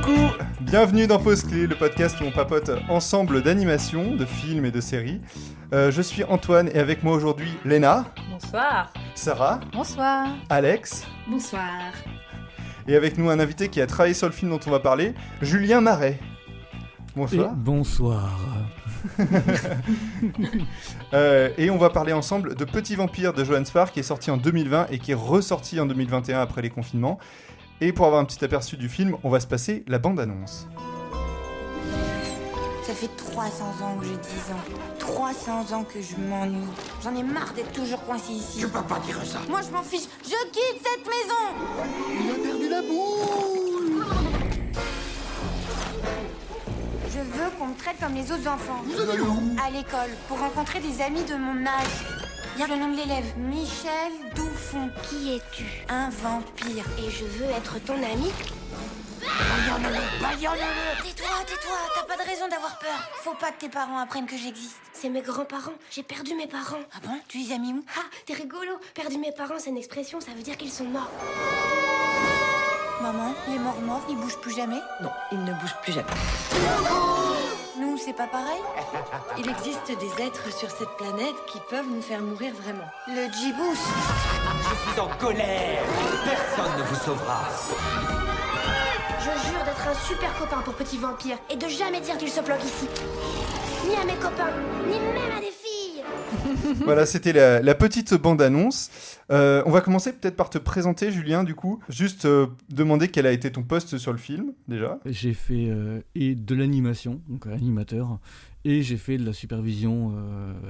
Coucou, bienvenue dans Pause Clé, le podcast où on papote ensemble d'animations, de films et de séries. Je suis Antoine et avec moi aujourd'hui Léna. Bonsoir. Sarah. Bonsoir. Alex. Bonsoir. Et avec nous un invité qui a travaillé sur le film dont on va parler, Julien Marais. Bonsoir. Et bonsoir. Et on va parler ensemble de Petit Vampire de Johannes Farr qui est sorti en 2020 et qui est ressorti en 2021 après les confinements. Et pour avoir un petit aperçu du film, on va se passer la bande-annonce. Ça fait 300 ans que j'ai 10 ans. 300 ans que je m'ennuie. J'en ai marre d'être toujours coincé ici. Tu peux pas dire ça. Moi je m'en fiche. Je quitte cette maison. Il a perdu la boule. Je veux qu'on me traite comme les autres enfants. Vous allez où? À l'école, pour rencontrer des amis de mon âge. Regarde le nom de l'élève. Michel Douffon. Qui es-tu? Un vampire. Et je veux être ton ami? Tais-toi, t'as pas de raison d'avoir peur. Faut pas que tes parents apprennent que j'existe. C'est mes grands-parents. J'ai perdu mes parents. Ah bon? Tu les as mis où? Ah, t'es rigolo. Perdu mes parents, c'est une expression, ça veut dire qu'ils sont morts. Maman, les morts, ils bougent plus jamais? Non, il ne bouge plus jamais. Nous, c'est pas pareil? Il existe des êtres sur cette planète qui peuvent nous faire mourir vraiment. Le Djibous. Je suis en colère. Personne ne vous sauvera. Je jure d'être un super copain pour Petit Vampire et de jamais dire qu'il se planque ici. Ni à mes copains, ni même à des filles. Voilà, c'était la petite bande-annonce. On va commencer peut-être par te présenter, Julien, du coup. Juste demander quel a été ton poste sur le film, déjà. J'ai fait et de l'animation, donc animateur, et j'ai fait de la supervision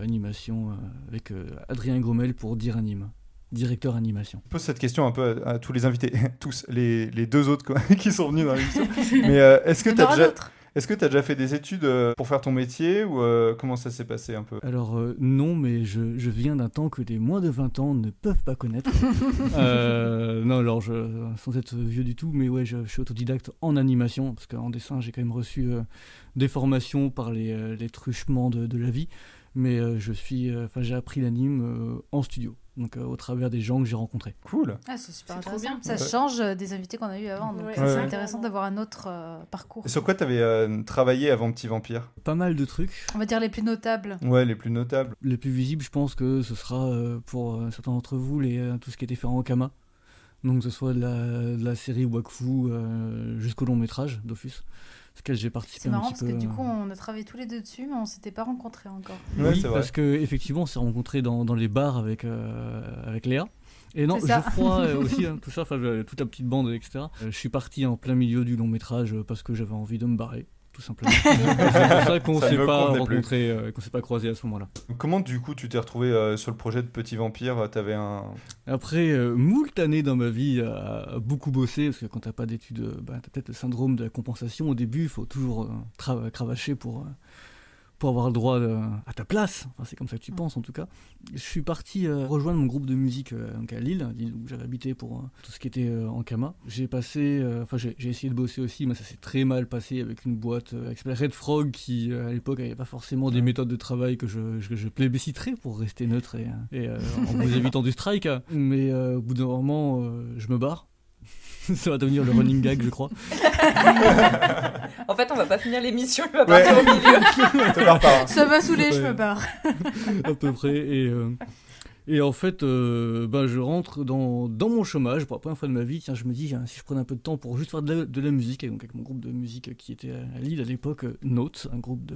animation avec Adrien Gromel pour Dire Anime, directeur animation. Je pose cette question un peu à tous les invités, tous, les deux autres quoi, qui sont venus dans l'émission. Mais est-ce que tu as déjà fait des études pour faire ton métier ou comment ça s'est passé un peu? Alors non, mais je viens d'un temps que les moins de 20 ans ne peuvent pas connaître. Non, alors sans être vieux du tout, mais ouais, je suis autodidacte en animation, parce qu'en dessin, j'ai quand même reçu des formations par les truchements de la vie, mais j'ai appris l'anime en studio. Donc au travers des gens que j'ai rencontrés. Cool. Ah, c'est super C'est intéressant. trop bien. Ça change des invités qu'on a eu avant, donc Ouais, c'est ouais. intéressant d'avoir un autre parcours. Et sur quoi tu avais travaillé avant Petit Vampire? Pas mal de trucs. On va dire les plus notables. Ouais, les plus notables. Les plus visibles, je pense que ce sera pour certains d'entre vous tout ce qui a été fait en Ankama. Donc que ce soit de la série Wakfu jusqu'au long métrage Dofus, auquel j'ai participé C'est marrant un parce petit que peu. du coup on a travaillé tous les deux dessus, mais on s'était pas rencontrés encore. Ouais, Oui, c'est vrai. parce qu'effectivement on s'est rencontrés dans les bars avec Léa. Et non, C'est ça. Geoffroy aussi, hein, tout ça, toute la petite bande, etc. Je suis parti en plein milieu du long métrage parce que j'avais envie de me barrer, tout simplement. C'est pour ça qu'on Ça s'est ne pas convenait plus. rencontrés, qu'on s'est pas croisés à ce moment-là. Comment du coup tu t'es retrouvé sur le projet de Petit Vampire? T'avais un... Après moult années dans ma vie à beaucoup bosser, parce que quand t'as pas d'études, t'as peut-être le syndrome de la compensation au début, il faut toujours cravacher pour avoir le droit à ta place, enfin, c'est comme ça que tu penses en tout cas. Je suis parti rejoindre mon groupe de musique donc à Lille où j'avais habité pour tout ce qui était en Kama. J'ai essayé de bosser aussi, mais ça s'est très mal passé avec une boîte qui s'appelait Red Frog qui à l'époque n'avait pas forcément des méthodes de travail que je plébisciterais pour rester neutre et en vous évitant du strike. Mais au bout d'un moment, je me barre. Ça va devenir le running gag, je crois. En fait, on va pas finir l'émission, il va partir au milieu. Te barre pas, hein. Ça m'a saoulé, je Ouais. me barre. À peu près. Et en fait, je rentre dans mon chômage pour la première fois de ma vie. Tiens, je me dis, si je prenais un peu de temps pour juste faire de la musique, et donc avec mon groupe de musique qui était à Lille à l'époque, Note, un groupe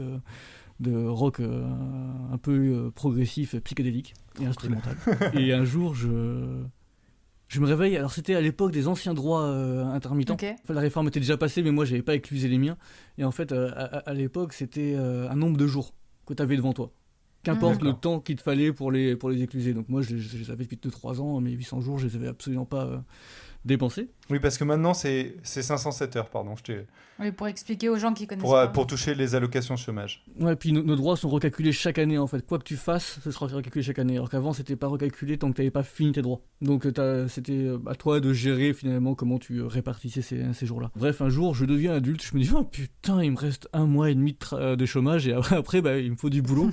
de rock un peu progressif, psychédélique et instrumental. Et un jour, je me réveille, alors c'était à l'époque des anciens droits intermittents. Ok. Enfin, la réforme était déjà passée, mais moi j'avais pas éclusé les miens. Et en fait, à l'époque, c'était un nombre de jours que tu avais devant toi. Qu'importe le temps qu'il te fallait pour les écluser. Donc moi, je les avais depuis 2-3 ans, mais 800 jours, je les avais absolument pas dépensés. Oui, parce que maintenant c'est 507 heures, pardon. Oui, pour expliquer aux gens qui connaissent pas. Pour toucher les allocations chômage. Ouais, puis nos droits sont recalculés chaque année en fait. Quoi que tu fasses, ce sera recalculé chaque année. Alors qu'avant, c'était pas recalculé tant que tu n'avais pas fini tes droits. Donc c'était à toi de gérer finalement comment tu répartissais ces jours-là. Bref, un jour, je deviens adulte, je me dis, oh putain, il me reste 1 mois et demi de chômage et après, il me faut du boulot.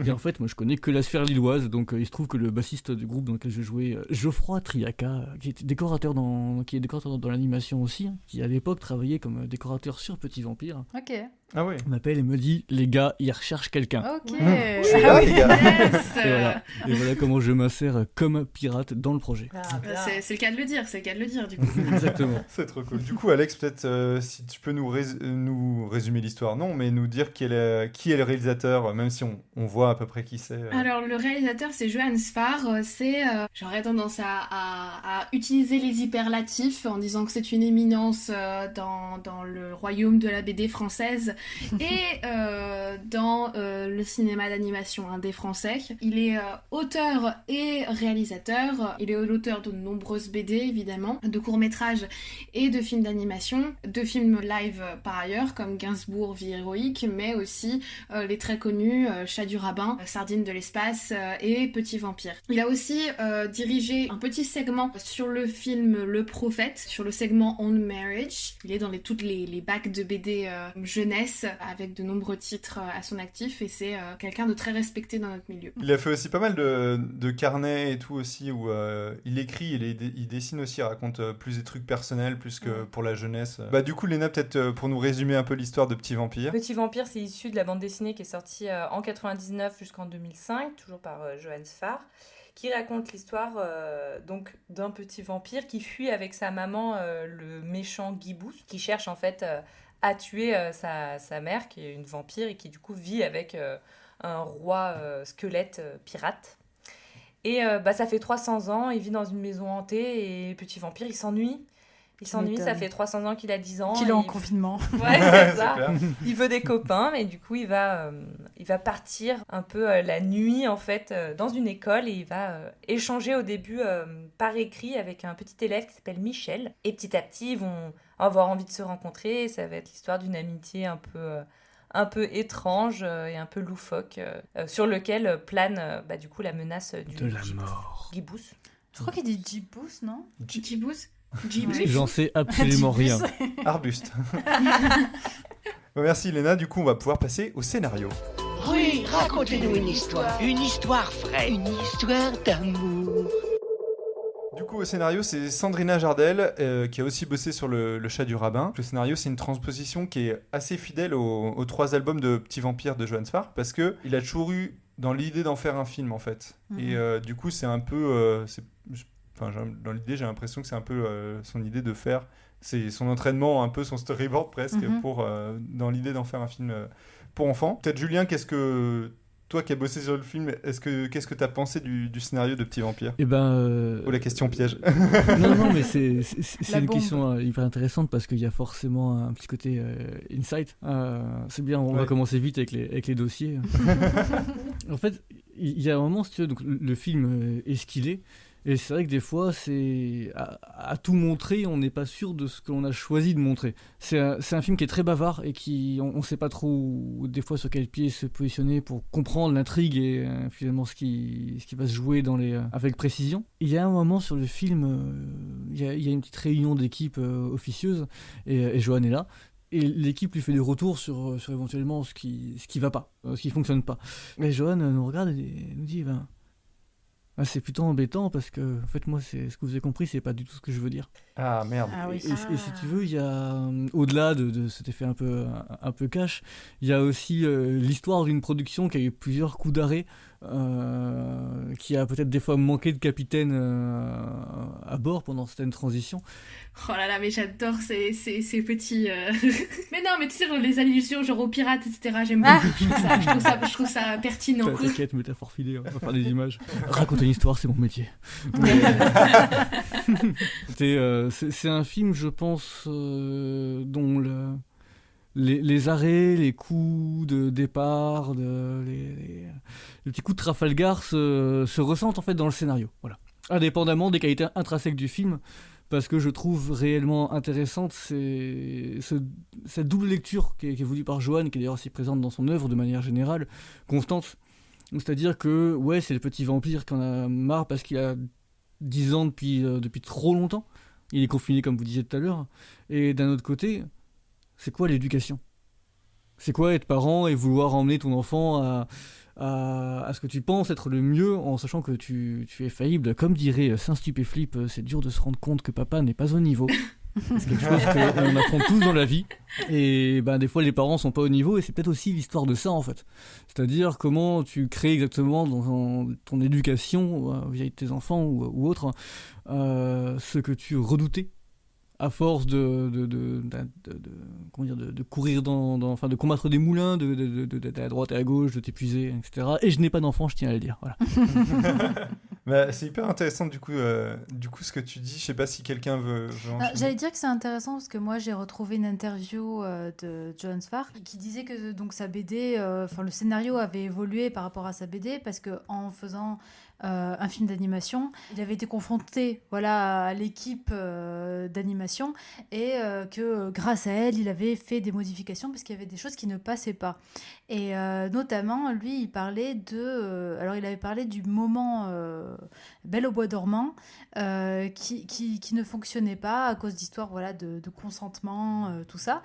Et en fait, moi, je connais que la sphère lilloise. Donc il se trouve que le bassiste du groupe dans lequel je jouais, Geoffroy Triaca, qui était décorateur dans qui est décorateur dans l'animation aussi, hein, qui à l'époque travaillait comme décorateur sur Petit Vampire, Ok. Ah oui. m'appelle et me dit les gars, ils recherchent quelqu'un. Ok. Je suis là, les gars. Et voilà comment je m'insère comme pirate dans le projet. C'est le cas de le dire, du coup. Exactement. C'est trop cool. Du coup, Alex, peut-être si tu peux nous résumer l'histoire, non, mais nous dire qui est le réalisateur, même si on voit à peu près qui c'est. Alors, le réalisateur, c'est Johan Sfar. J'aurais tendance à utiliser les hyperlatifs en disant que c'est une éminence dans le royaume de la BD française et dans le cinéma d'animation indé français. Il est auteur et réalisateur. Il est l'auteur de nombreuses BD, évidemment, de courts-métrages et de films d'animation, de films live par ailleurs, comme Gainsbourg, Vie héroïque, mais aussi les très connus Chat du rabbin, Sardine de l'espace et Petit vampire. Il a aussi dirigé un petit segment sur le film Le Prophète, sur le segment On Marriage. Il est dans toutes les bacs de BD jeunesse, avec de nombreux titres à son actif, et c'est quelqu'un de très respecté dans notre milieu. Il a fait aussi pas mal de carnets et tout aussi, où il écrit, il dessine aussi, il raconte plus des trucs personnels, plus que pour la jeunesse. Bah du coup, Léna, peut-être pour nous résumer un peu l'histoire de Petit Vampire. Petit Vampire, c'est issu de la bande dessinée qui est sortie en 99 jusqu'en 2005, toujours par Johan Sfar, qui raconte l'histoire donc d'un petit vampire qui fuit avec sa maman le méchant Gibous, qui cherche en fait à tuer sa mère, qui est une vampire, et qui du coup vit avec un roi squelette pirate. Et ça fait 300 ans, il vit dans une maison hantée, et Petit Vampire, il s'ennuie. Ça fait 300 ans qu'il a 10 ans. Qu'il est en confinement. Ouais, c'est ça. Il veut des copains, mais du coup, il va partir un peu la nuit, en fait, dans une école, et il va échanger au début par écrit avec un petit élève qui s'appelle Michel. Et petit à petit, ils vont avoir envie de se rencontrer, et ça va être l'histoire d'une amitié un peu étrange et un peu loufoque, sur lequel plane du coup la menace de la mort. Gibous. Je crois qu'il dit Gibous, non? Gibous. J'en sais absolument rien. Arbuste. Bon, merci Léna, du coup on va pouvoir passer au scénario. Oui, racontez-nous une histoire vraie, une histoire d'amour. Du coup, au scénario, c'est Sandrina Jardel qui a aussi bossé sur le Chat du rabbin. Le scénario, c'est une transposition qui est assez fidèle aux 3 albums de Petit Vampire de Johan Sfar, parce qu'il a toujours eu dans l'idée d'en faire un film, en fait. Et du coup, c'est un peu... dans l'idée, j'ai l'impression que c'est un peu son idée de faire... C'est son entraînement, un peu son storyboard presque, pour dans l'idée d'en faire un film pour enfants. Peut-être Julien, toi qui as bossé sur le film, qu'est-ce que tu as pensé du scénario de Petit Vampire ? Ou la question piège. Non, mais c'est une question hyper intéressante, parce qu'il y a forcément un petit côté insight. C'est bien, on va commencer vite avec les dossiers. En fait, il y a un moment, si tu veux, donc, le film est ce qu'il est. Et c'est vrai que des fois, c'est à tout montrer, on n'est pas sûr de ce que l'on a choisi de montrer. C'est un film qui est très bavard et on ne sait pas trop des fois sur quel pied se positionner pour comprendre l'intrigue et finalement ce qui va se jouer avec précision. Il y a un moment sur le film, il y a une petite réunion d'équipe officieuse et Johan est là. Et l'équipe lui fait des retours sur éventuellement ce qui va pas, ce qui fonctionne pas. Et Johan nous regarde et nous dit c'est plutôt embêtant, parce que en fait moi, c'est ce que vous avez compris, c'est pas du tout ce que je veux dire. Ah merde. Ah oui. Et si tu veux, il y a au-delà de cet effet un peu cash, il y a aussi l'histoire d'une production qui a eu plusieurs coups d'arrêt, qui a peut-être des fois manqué de capitaine à bord pendant certaines transitions. Oh là là, mais j'adore ces petits... Mais non, mais tu sais, les allusions genre aux pirates, etc. J'aime beaucoup. Je trouve ça pertinent. T'inquiète, métaphore filée, on va faire des images. Raconter une histoire, c'est mon métier. C'est un film, je pense, dont les arrêts, les coups de départ, les petits coups de Trafalgar se ressentent en fait dans le scénario. Voilà. Indépendamment des qualités intrinsèques du film, parce que je trouve réellement intéressante cette double lecture qui est voulue par Johan, qui est d'ailleurs aussi présente dans son œuvre de manière générale, constante. C'est-à-dire que, c'est le petit vampire qui en a marre parce qu'il a 10 ans depuis trop longtemps. Il est confiné, comme vous disiez tout à l'heure. Et d'un autre côté, c'est quoi l'éducation ? C'est quoi être parent et vouloir emmener ton enfant à ce que tu penses être le mieux en sachant que tu es faillible. Comme dirait Saint Stupéflip, c'est dur de se rendre compte que papa n'est pas au niveau. C'est quelque chose qu'on affronte tous dans la vie. Et des fois, les parents sont pas au niveau, et c'est peut-être aussi l'histoire de ça, en fait. C'est-à-dire comment tu crées exactement dans ton éducation vis-à-vis de tes enfants ou autres ce que tu redoutais à force de courir de combattre des moulins, d'aller à droite et à gauche, de t'épuiser, etc. Et je n'ai pas d'enfant, je tiens à le dire. Voilà. C'est hyper intéressant du coup ce que tu dis. Je sais pas si quelqu'un veut enchaîner. J'allais dire que c'est intéressant parce que moi j'ai retrouvé une interview de Johann Sfar qui disait que donc sa BD, le scénario avait évolué par rapport à sa BD parce que en faisant un film d'animation, il avait été confronté à l'équipe d'animation et que grâce à elle il avait fait des modifications parce qu'il y avait des choses qui ne passaient pas. Et notamment lui il parlait il avait parlé du moment Belle au bois dormant qui ne fonctionnait pas à cause d'histoires de consentement, tout ça.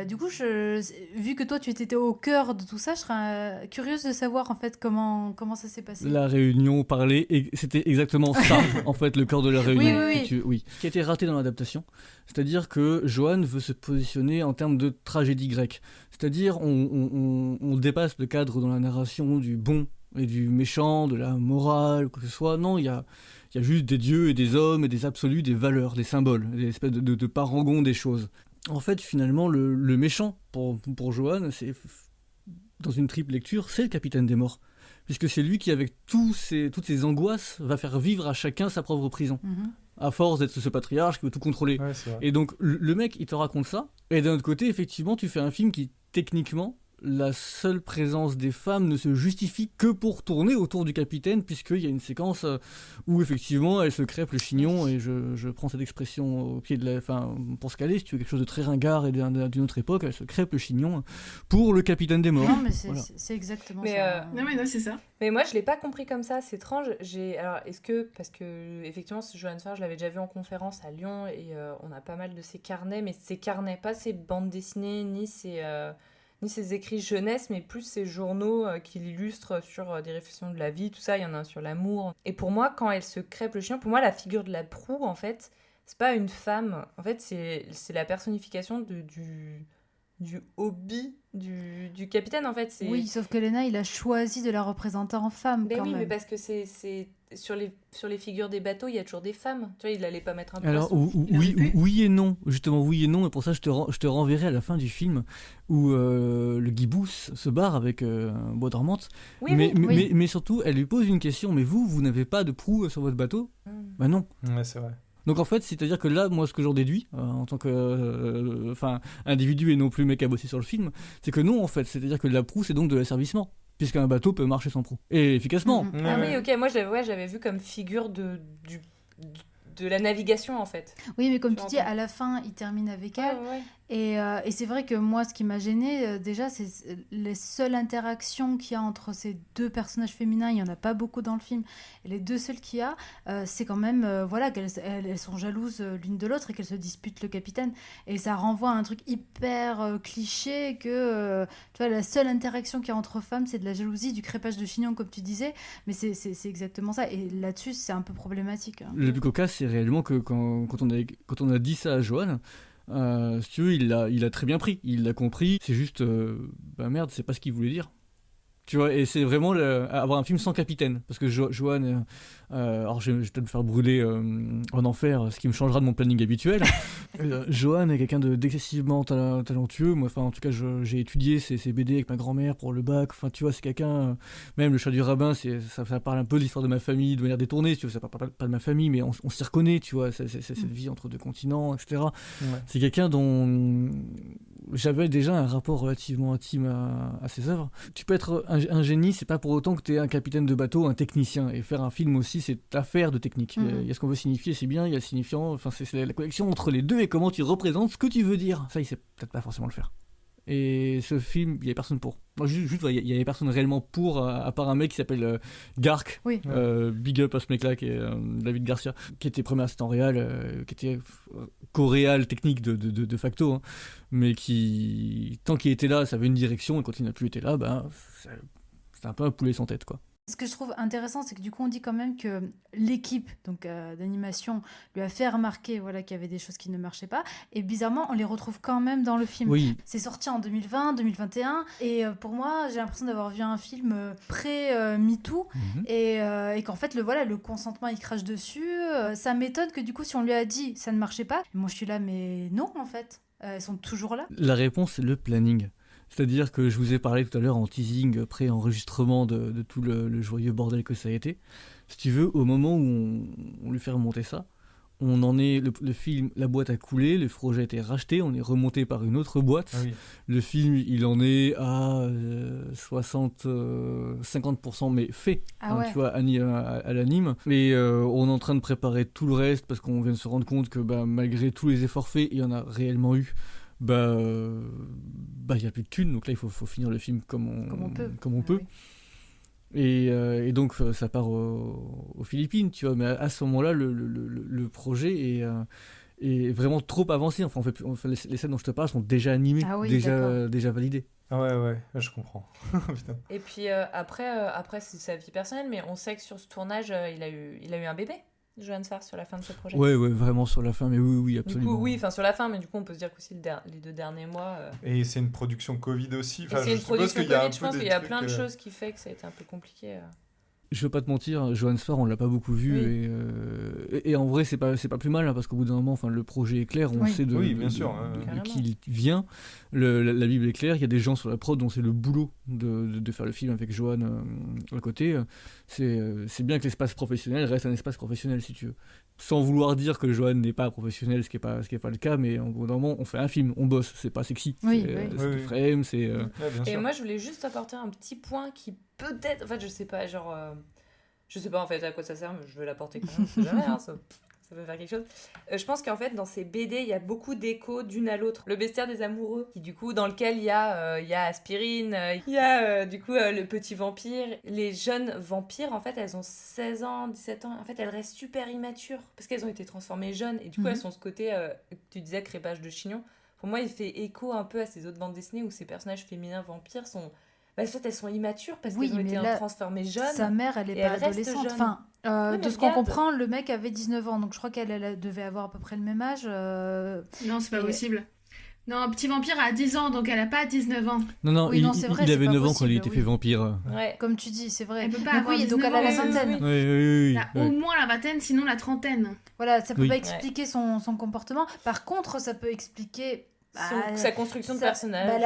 Du coup vu que toi tu étais au cœur de tout ça, je serais curieuse de savoir en fait comment ça s'est passé. La réunion parlait, et c'était exactement ça en fait le cœur de la réunion. Oui. Ce qui a été raté dans l'adaptation, c'est-à-dire que Johann veut se positionner en termes de tragédie grecque, c'est-à-dire on dépasse le cadre dans la narration du bon et du méchant, de la morale, quoi que ce soit. Non, il y a juste des dieux et des hommes et des absolus, des valeurs, des symboles, des espèces de parangons des choses. En fait, finalement, le méchant pour Johann, c'est dans une triple lecture, c'est le capitaine des morts. Puisque c'est lui qui, avec toutes ces angoisses, va faire vivre à chacun sa propre prison. À force d'être ce patriarche qui veut tout contrôler. Ouais, et donc, le mec, il te raconte ça. Et d'un autre côté, effectivement, tu fais un film qui, techniquement, la seule présence des femmes ne se justifie que pour tourner autour du capitaine, puisqu'il y a une séquence où, effectivement, elle se crêpe le chignon, et je prends cette expression au pied de pour se caler, si tu veux quelque chose de très ringard et d'une autre époque, elle se crêpe le chignon pour le capitaine des morts. Non, mais c'est exactement ça. Non, c'est ça. Mais moi, je l'ai pas compris comme ça, c'est étrange. Alors, parce que, effectivement, ce Johann Sfar, je l'avais déjà vu en conférence à Lyon, et on a pas mal de ses carnets, mais ses carnets, pas ses bandes dessinées, ni ses écrits jeunesse, mais plus ses journaux qu'il illustre sur des réflexions de la vie, tout ça. Il y en a un sur l'amour. Et pour moi, quand elle se crêpe le chignon, pour moi, la figure de la proue, en fait, c'est pas une femme. En fait, c'est la personnification du hobby du capitaine, en fait. Oui, sauf que Lena, il a choisi de la représenter en femme, quand même. Mais parce que c'est sur les figures des bateaux, il y a toujours des femmes. Tu vois, il allait pas mettre un Alors, poisson. oui et non. Justement, oui et non. Et pour ça, je te renverrai à la fin du film où le Guibous se barre avec Bois dormante. Mais surtout, elle lui pose une question. Mais vous n'avez pas de proue sur votre bateau ? Bah non. Ouais, c'est vrai. Donc en fait, c'est-à-dire que là, moi, ce que j'en déduis, en tant que individu et non plus mec à bosser sur le film, c'est que non, en fait. C'est-à-dire que la proue, c'est donc de l'asservissement. Puisqu'un bateau peut marcher sans proue. Et efficacement. Ah oui, ok. Moi, j'avais vu comme figure de la navigation, en fait. Oui, mais comme tu dis, à la fin, il termine avec elle. Ouais. Et c'est vrai que moi, ce qui m'a gênée, déjà, c'est les seules interactions qu'il y a entre ces deux personnages féminins. Il n'y en a pas beaucoup dans le film. Et les deux seules qu'il y a, c'est quand même qu'elles sont jalouses l'une de l'autre et qu'elles se disputent le capitaine. Et ça renvoie à un truc hyper cliché que tu vois, la seule interaction qu'il y a entre femmes, c'est de la jalousie, du crépage de chignon, comme tu disais. Mais c'est exactement ça. Et là-dessus, c'est un peu problématique. Le plus cocasse, c'est réellement que quand on a dit ça à Johann, si tu veux, il l'a très bien pris, il l'a compris, c'est juste, merde, c'est pas ce qu'il voulait dire. Tu vois, et c'est vraiment avoir un film sans capitaine, parce que Johann, alors je vais peut-être me faire brûler en enfer, ce qui me changera de mon planning habituel. Johann est quelqu'un d'excessivement talentueux. Moi, en tout cas, j'ai étudié ses BD avec ma grand-mère pour le bac. Enfin, tu vois, c'est quelqu'un, même le chat du rabbin, ça parle un peu de l'histoire de ma famille de manière détournée. Tu vois, ça parle pas de ma famille, mais on s'y reconnaît. Tu vois, c'est cette vie entre deux continents, etc. Ouais. C'est quelqu'un dont j'avais déjà un rapport relativement intime à ses œuvres. Tu peux être un génie, c'est pas pour autant que tu es un capitaine de bateau, un technicien. Et faire un film aussi, c'est affaire de technique. Il y a ce qu'on veut signifier, c'est bien, il y a le signifiant, enfin, c'est la connexion entre les deux et comment tu représentes ce que tu veux dire. Ça, il sait peut-être pas forcément le faire. Et ce film, il y avait personne pour. Juste, il y avait personne réellement pour, à part un mec qui s'appelle Garc, oui. Big Up à ce mec-là, qui est David Garcia, qui était premier assistant réal, qui était co-réal technique de facto, hein, mais qui, tant qu'il était là, ça avait une direction, et quand il n'a plus été là, c'était un peu un poulet sans tête, quoi. Ce que je trouve intéressant, c'est que du coup, on dit quand même que l'équipe d'animation lui a fait remarquer qu'il y avait des choses qui ne marchaient pas. Et bizarrement, on les retrouve quand même dans le film. Oui. C'est sorti en 2020, 2021. Et pour moi, j'ai l'impression d'avoir vu un film pré-MeToo. Et qu'en fait, le consentement, il crache dessus. Ça m'étonne que du coup, si on lui a dit ça ne marchait pas, moi je suis là, mais non, en fait. Elles sont toujours là. La réponse, c'est le planning. C'est-à-dire que je vous ai parlé tout à l'heure en teasing, pré-enregistrement de tout le joyeux bordel que ça a été. Si tu veux, au moment où on lui fait remonter ça, on en est, le film, la boîte a coulé, le projet a été racheté, on est remonté par une autre boîte. Ah oui. Le film, il en est à 50%, mais fait, tu vois, à l'anime. Et on est en train de préparer tout le reste parce qu'on vient de se rendre compte que malgré tous les efforts faits, il y en a réellement eu. Il y a plus de thunes, donc là il faut finir le film comme on peut. Oui. Et donc ça part aux Philippines, tu vois, mais à ce moment-là le projet est vraiment trop avancé. Enfin, les scènes dont je te parle sont déjà animées, déjà validées. Ah ouais, je comprends. Putain. Et puis après c'est sa vie personnelle, mais on sait que sur ce tournage il a eu un bébé, Johan Sfar, sur la fin de ce projet. Ouais, vraiment sur la fin, mais oui, absolument. Du coup, sur la fin, mais du coup, on peut se dire qu'aussi les 2 derniers mois... Et c'est une production Covid aussi. Enfin, c'est une production Covid, je pense qu'il y a plein de choses qui fait que ça a été un peu compliqué. Je veux pas te mentir, Johan Sfar, on l'a pas beaucoup vu, et en vrai, c'est pas plus mal, parce qu'au bout d'un moment, le projet est clair, on sait de qui il vient, la Bible est claire, il y a des gens sur la prod dont c'est le boulot de faire le film avec Johan à côté. C'est bien que l'espace professionnel reste un espace professionnel, si tu veux. Sans vouloir dire que Johan n'est pas professionnel, ce qui est pas le cas, mais au bout d'un moment, on fait un film, on bosse, c'est pas sexy. C'est frame, c'est... Et moi, je voulais juste apporter un petit point qui peut-être... En fait, je sais pas, je sais pas en fait à quoi ça sert, mais je veux l'apporter quand même, on sait jamais, ça peut faire quelque chose. Je pense qu'en fait, dans ces BD, il y a beaucoup d'échos d'une à l'autre. Le bestiaire des amoureux, dans lequel il y a Aspirine, il y a du coup le petit vampire. Les jeunes vampires, en fait, elles ont 16 ans, 17 ans. En fait, elles restent super immatures parce qu'elles ont été transformées jeunes. Et du coup, elles ont ce côté, tu disais, crépage de chignon. Pour moi, il fait écho un peu à ces autres bandes dessinées où ces personnages féminins vampires sont... en fait, elles sont immatures parce qu'elles ont été transformées jeunes. Sa mère, elle est pas adolescente. Enfin, de ce qu'on comprend, le mec avait 19 ans. Donc, je crois qu'elle devait avoir à peu près le même âge. Non, c'est pas possible. Non, Petit Vampire a 10 ans, donc elle a pas 19 ans. Non, c'est vrai, il avait 9 ans quand il était fait vampire. Ouais. Comme tu dis, c'est vrai. Elle peut pas avoir 19 donc elle a la vingtaine. Oui. Elle a au moins la vingtaine, sinon la trentaine. Voilà, ça peut pas expliquer son comportement. Par contre, ça peut expliquer... sa construction de personnage,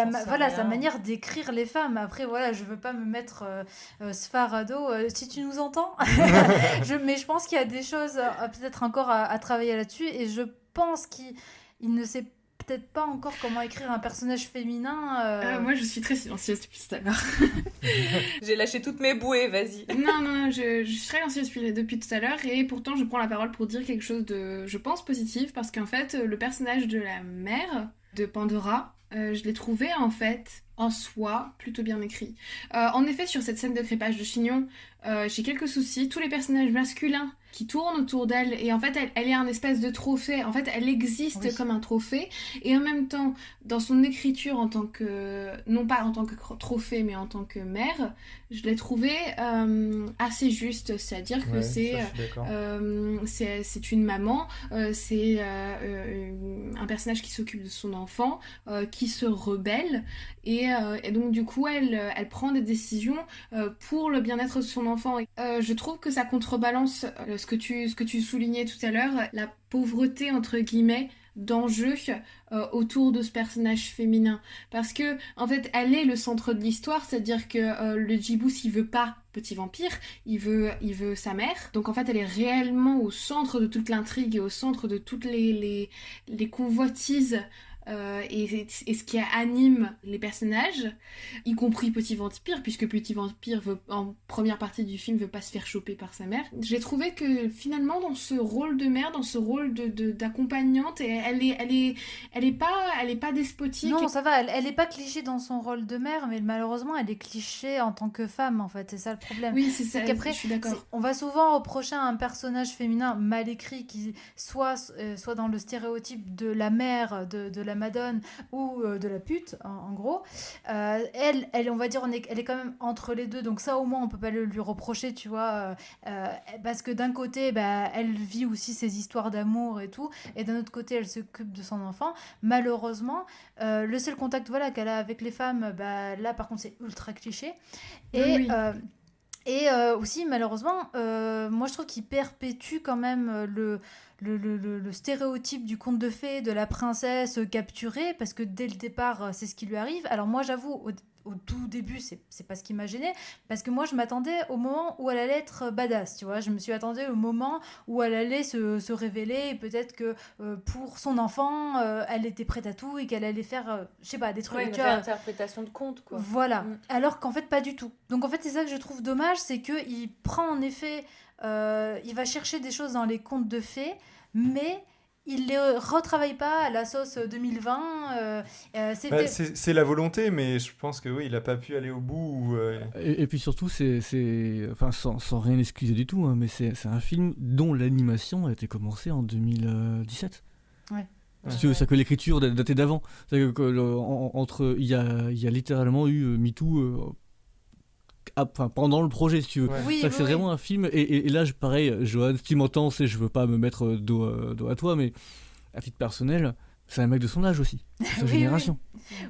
sa manière d'écrire les femmes. Après, je veux pas me mettre Sfar à dos. Si tu nous entends, mais je pense qu'il y a des choses peut-être encore à travailler là-dessus, et je pense qu'il ne sait peut-être pas encore comment écrire un personnage féminin. Moi, je suis très silencieuse depuis tout à l'heure. J'ai lâché toutes mes bouées, vas-y. Non, je suis très silencieuse depuis tout à l'heure, et pourtant, je prends la parole pour dire quelque chose de, je pense, positif, parce qu'en fait, le personnage de la mère de Pandora, je l'ai trouvé en fait en soi plutôt bien écrit. En effet, sur cette scène de crépage de chignon, j'ai quelques soucis. Tous les personnages masculins qui tournent autour d'elle, et en fait elle est un espèce de trophée. En fait, elle existe comme un trophée, et en même temps, dans son écriture en tant que, non pas en tant que trophée, mais en tant que mère, je l'ai trouvé assez juste. C'est-à-dire que c'est une maman, c'est un personnage qui s'occupe de son enfant, qui se rebelle, et donc du coup elle prend des décisions pour le bien-être de son enfant. Je trouve que ça contrebalance ce que tu soulignais tout à l'heure, la pauvreté entre guillemets d'enjeux autour de ce personnage féminin, parce que en fait elle est le centre de l'histoire, c'est-à-dire que le Djibouti, il veut pas Petit Vampire, il veut sa mère, donc en fait elle est réellement au centre de toute l'intrigue et au centre de toutes les convoitises et ce qui anime les personnages, y compris Petit Vampire, puisque Petit Vampire en première partie du film veut pas se faire choper par sa mère. J'ai trouvé que finalement dans ce rôle de mère, dans ce rôle d'accompagnante, elle est pas despotique. Non, ça va, elle est pas cliché dans son rôle de mère, mais malheureusement elle est cliché en tant que femme, en fait, c'est ça le problème. Oui, c'est ça, qu'après, je suis d'accord. On va souvent reprocher à un personnage féminin mal écrit qui soit dans le stéréotype de la mère, de la la madone ou de la pute, en gros. Elle, on va dire, elle est quand même entre les deux, donc ça au moins on peut pas lui reprocher, tu vois, parce que d'un côté, elle vit aussi ses histoires d'amour et tout, et d'un autre côté, elle s'occupe de son enfant. Malheureusement, le seul contact qu'elle a avec les femmes, là par contre c'est ultra cliché. Et aussi, malheureusement, moi je trouve qu'il perpétue quand même le stéréotype du conte de fées, de la princesse capturée, parce que dès le départ, c'est ce qui lui arrive. Alors moi j'avoue, au tout début, c'est pas ce qui m'a gênée, parce que moi je m'attendais au moment où elle allait être badass, tu vois. Je me suis attendue au moment où elle allait se révéler, et peut-être que pour son enfant, elle était prête à tout et qu'elle allait faire, je sais pas, des trucs. Une réinterprétation de conte, quoi. Voilà, alors qu'en fait pas du tout. Donc en fait c'est ça que je trouve dommage, c'est qu'il prend en effet, il va chercher des choses dans les contes de fées, mais il les retravaille pas à la sauce 2020. C'est la volonté, mais je pense que oui, il a pas pu aller au bout. Et puis surtout, enfin, sans rien excuser du tout, hein, mais c'est un film dont l'animation a été commencée en 2017. Ouais. Si tu veux, c'est que l'écriture datait d'avant. C'est que il y a littéralement eu MeToo. Pendant le projet, si tu veux. Oui, c'est vraiment un film, et là pareil, Johan, si tu m'entends, je veux pas me mettre dos à toi, mais à titre personnel, c'est un mec de son âge aussi, de sa génération.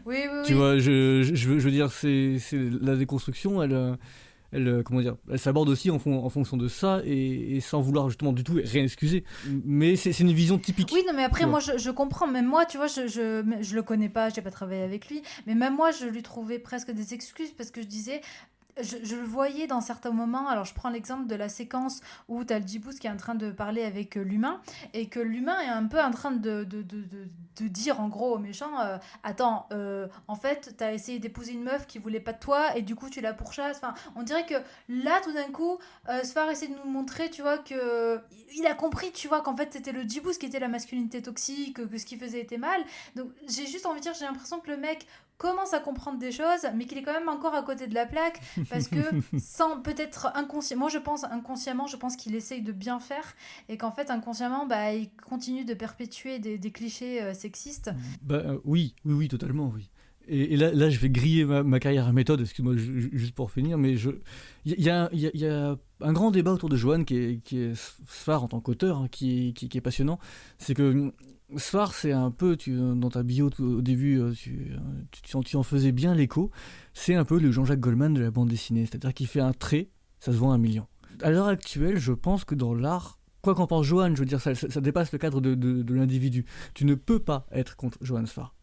Oui. Tu vois, je veux dire, c'est la déconstruction, elle comment dire, elle s'aborde aussi en fonction de ça, et sans vouloir justement du tout rien excuser, mais c'est une vision typique. Oui, non, mais après moi je comprends, même moi, tu vois, je le connais pas, j'ai pas travaillé avec lui, mais même moi je lui trouvais presque des excuses, parce que je disais, je le voyais dans certains moments. Alors je prends l'exemple de la séquence où t'as le Djibouti qui est en train de parler avec l'humain, et que l'humain est un peu en train de dire en gros au méchant, attends, en fait t'as essayé d'épouser une meuf qui voulait pas de toi, et du coup tu la pourchasses. Enfin, on dirait que là tout d'un coup Sfar essaie de nous montrer, tu vois, que il a compris, tu vois, qu'en fait c'était le Djibouti qui était la masculinité toxique, que ce qu'il faisait était mal. Donc j'ai juste envie de dire, j'ai l'impression que le mec commence à comprendre des choses, mais qu'il est quand même encore à côté de la plaque, parce que sans peut-être inconsciemment, je pense qu'il essaye de bien faire, et qu'en fait inconsciemment, il continue de perpétuer des clichés sexistes. Oui, totalement, oui. Et là, je vais griller ma carrière à méthode, excuse-moi, juste pour finir, mais il y a un grand débat autour de Johan qui est Sfar en tant qu'auteur, hein, qui est passionnant. C'est que Sfar, c'est un peu, dans ta bio au début, tu en faisais bien l'écho, c'est un peu le Jean-Jacques Goldman de la bande dessinée, c'est-à-dire qu'il fait un trait, ça se vend 1 million. À l'heure actuelle, je pense que dans l'art, quoi qu'en pense Johan, je veux dire, ça dépasse le cadre de l'individu. Tu ne peux pas être contre Johan Sfar.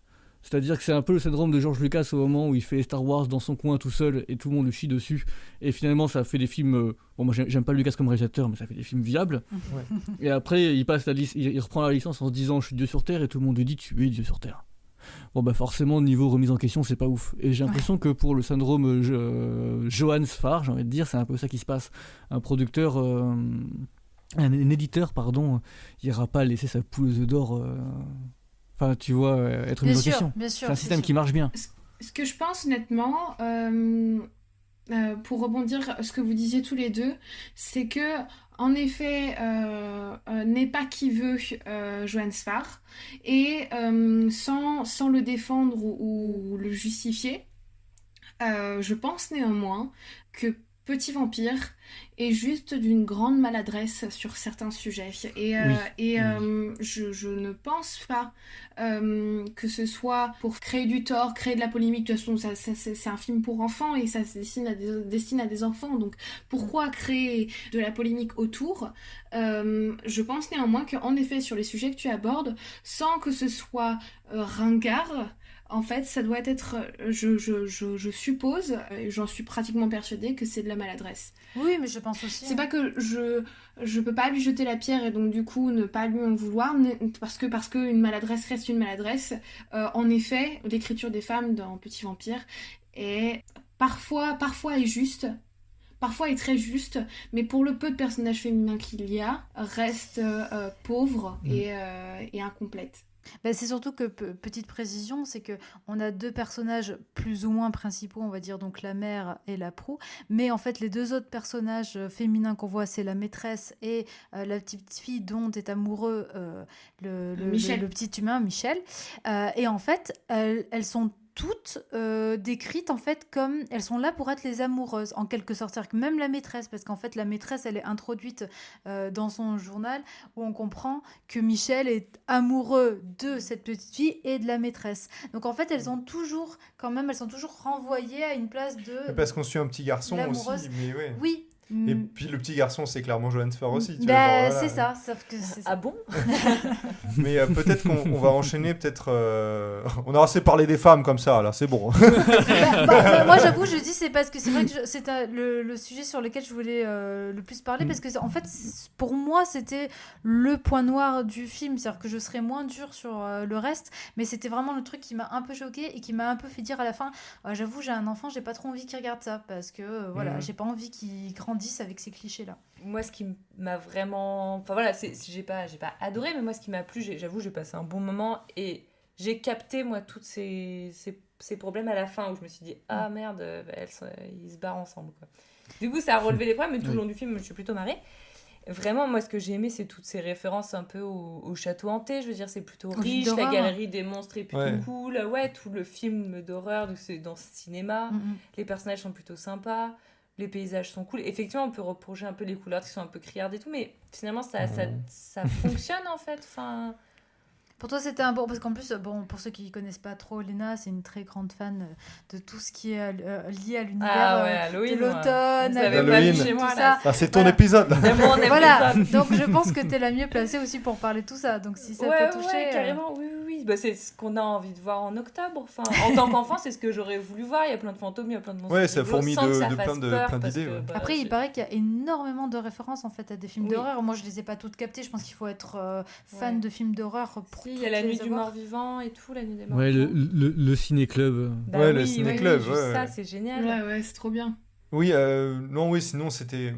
C'est-à-dire que c'est un peu le syndrome de George Lucas au moment où il fait Star Wars dans son coin tout seul et tout le monde le chie dessus, et finalement ça fait des films, bon, moi j'aime pas Lucas comme réalisateur, mais ça fait des films viables. Ouais. Et après il reprend la licence en se disant je suis Dieu sur Terre, et tout le monde lui dit tu es Dieu sur Terre. Bon forcément niveau remise en question c'est pas ouf, et j'ai l'impression que pour le syndrome Johan Sfar, j'ai envie de dire, c'est un peu ça qui se passe. Un producteur, un éditeur pardon, il ira pas laisser sa pouleuse d'or tu vois, être une question. C'est un système qui marche bien. Ce que je pense honnêtement, pour rebondir à ce que vous disiez tous les deux, c'est que en effet, n'est pas qui veut Johan Sfar, et sans le défendre ou le justifier, je pense néanmoins que Petit Vampire est juste d'une grande maladresse sur certains sujets, et je ne pense pas que ce soit pour créer du tort, créer de la polémique. De toute façon c'est un film pour enfants, et ça se destine à des enfants, donc pourquoi créer de la polémique autour? Je pense néanmoins qu'en effet sur les sujets que tu abordes, sans que ce soit ringard, en fait, ça doit être, je suppose, et j'en suis pratiquement persuadée, que c'est de la maladresse. Oui, mais je pense aussi. C'est pas que je peux pas lui jeter la pierre, et donc du coup ne pas lui en vouloir, parce que une maladresse reste une maladresse. En effet, l'écriture des femmes dans Petit Vampire est parfois est juste. Parfois est très juste, mais pour le peu de personnages féminins qu'il y a, reste pauvre et incomplète. Bah, c'est surtout que, petite précision, c'est que on a 2 personnages plus ou moins principaux, on va dire, donc la mère et la proue, mais en fait les 2 autres personnages féminins qu'on voit, c'est la maîtresse et la petite fille dont est amoureux Michel. le petit humain, Michel. Et en fait, elles sont toutes décrites en fait comme elles sont là pour être les amoureuses en quelque sorte. C'est-à-dire que même la maîtresse, parce qu'en fait la maîtresse elle est introduite dans son journal où on comprend que Michel est amoureux de cette petite fille et de la maîtresse. Donc en fait elles sont toujours renvoyées à une place de Parce qu'on suit un petit garçon l'amoureuse. aussi, mais ouais. Oui. Et puis le petit garçon, c'est clairement Johan Sfar aussi. Tu vois, Bah, genre, voilà. c'est ça, sauf que c'est ça. Ah bon? Mais peut-être qu'on va enchaîner, peut-être... On a assez parlé des femmes comme ça, là, c'est bon. Moi j'avoue, je dis c'est parce que c'est vrai que c'est le sujet sur lequel je voulais le plus parler, parce que en fait pour moi c'était le point noir du film, c'est-à-dire que je serais moins dure sur le reste, mais c'était vraiment le truc qui m'a un peu choquée et qui m'a un peu fait dire à la fin, j'avoue j'ai un enfant, j'ai pas trop envie qu'il regarde ça, parce que voilà, j'ai pas envie qu'il grandisse avec ces clichés là. Moi, ce qui m'a vraiment... Enfin voilà, j'ai pas adoré, mais moi, ce qui m'a plu, j'avoue, j'ai passé un bon moment et j'ai capté, moi, tous ces problèmes à la fin où je me suis dit, ah merde, ils se barrent ensemble, quoi. Du coup, ça a relevé les problèmes, mais tout le long du film, je me suis plutôt marrée. Vraiment, moi, ce que j'ai aimé, c'est toutes ces références un peu au château hanté. Je veux dire, c'est plutôt riche, la galerie des monstres est plutôt cool. Ouais, tout le film d'horreur, c'est dans ce cinéma. Les personnages sont plutôt sympas. Les paysages sont cool. Effectivement, on peut reprocher un peu les couleurs qui sont un peu criardes et tout, mais finalement, ça fonctionne en fait. Enfin... Pour toi, c'était un bon... Parce qu'en plus, bon, pour ceux qui ne connaissent pas trop, Léna, c'est une très grande fan de tout ce qui est lié à l'univers de l'automne. Vous avez pas vu chez moi, là. C'est ton épisode. Là. C'est mon épisode. Voilà, donc je pense que tu es la mieux placée aussi pour parler de tout ça. Donc si ça t'a touché... Ouais, carrément, oui. Bah, c'est ce qu'on a envie de voir en octobre. Enfin, en tant qu'enfant, c'est ce que j'aurais voulu voir. Il y a plein de fantômes, il y a plein de monstres. Ouais, ça fourmille de plein d'idées. Bah, après, il paraît qu'il y a énormément de références en fait à des films d'horreur. Moi, je les ai pas toutes captées. Je pense qu'il faut être fan de films d'horreur pour il y a la nuit du mort-vivant et tout, la nuit des morts. Ouais, le ciné-club. Bah, le ciné-club. Ça, c'est génial. Ouais, c'est trop bien. Oui, sinon c'était...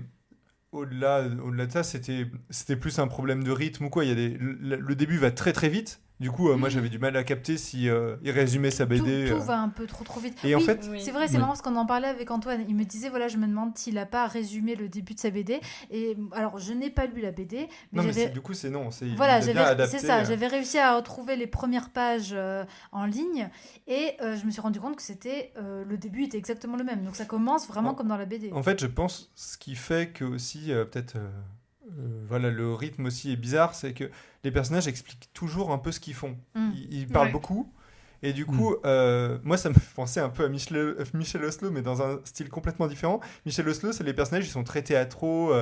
Au-delà de ça, c'était plus un problème de rythme ou quoi. Le début va très très vite. Du coup, moi j'avais du mal à capter si il résumait sa BD. Tout va un peu trop vite. Et en fait, c'est vrai, c'est marrant parce qu'on en parlait avec Antoine. Il me disait voilà, je me demande s'il a pas résumé le début de sa BD. Et alors, je n'ai pas lu la BD. Mais du coup, c'est non. Voilà, c'est ça. J'avais réussi à retrouver les premières pages en ligne et je me suis rendu compte que le début était exactement le même. Donc ça commence vraiment comme dans la BD. En fait, je pense ce qui fait que aussi peut-être. Voilà, le rythme aussi est bizarre, c'est que les personnages expliquent toujours un peu ce qu'ils font. Ils parlent beaucoup. Et du coup, moi, ça me fait penser un peu à Michel Oslo, mais dans un style complètement différent. Michel Oslo, c'est les personnages, ils sont très théâtraux.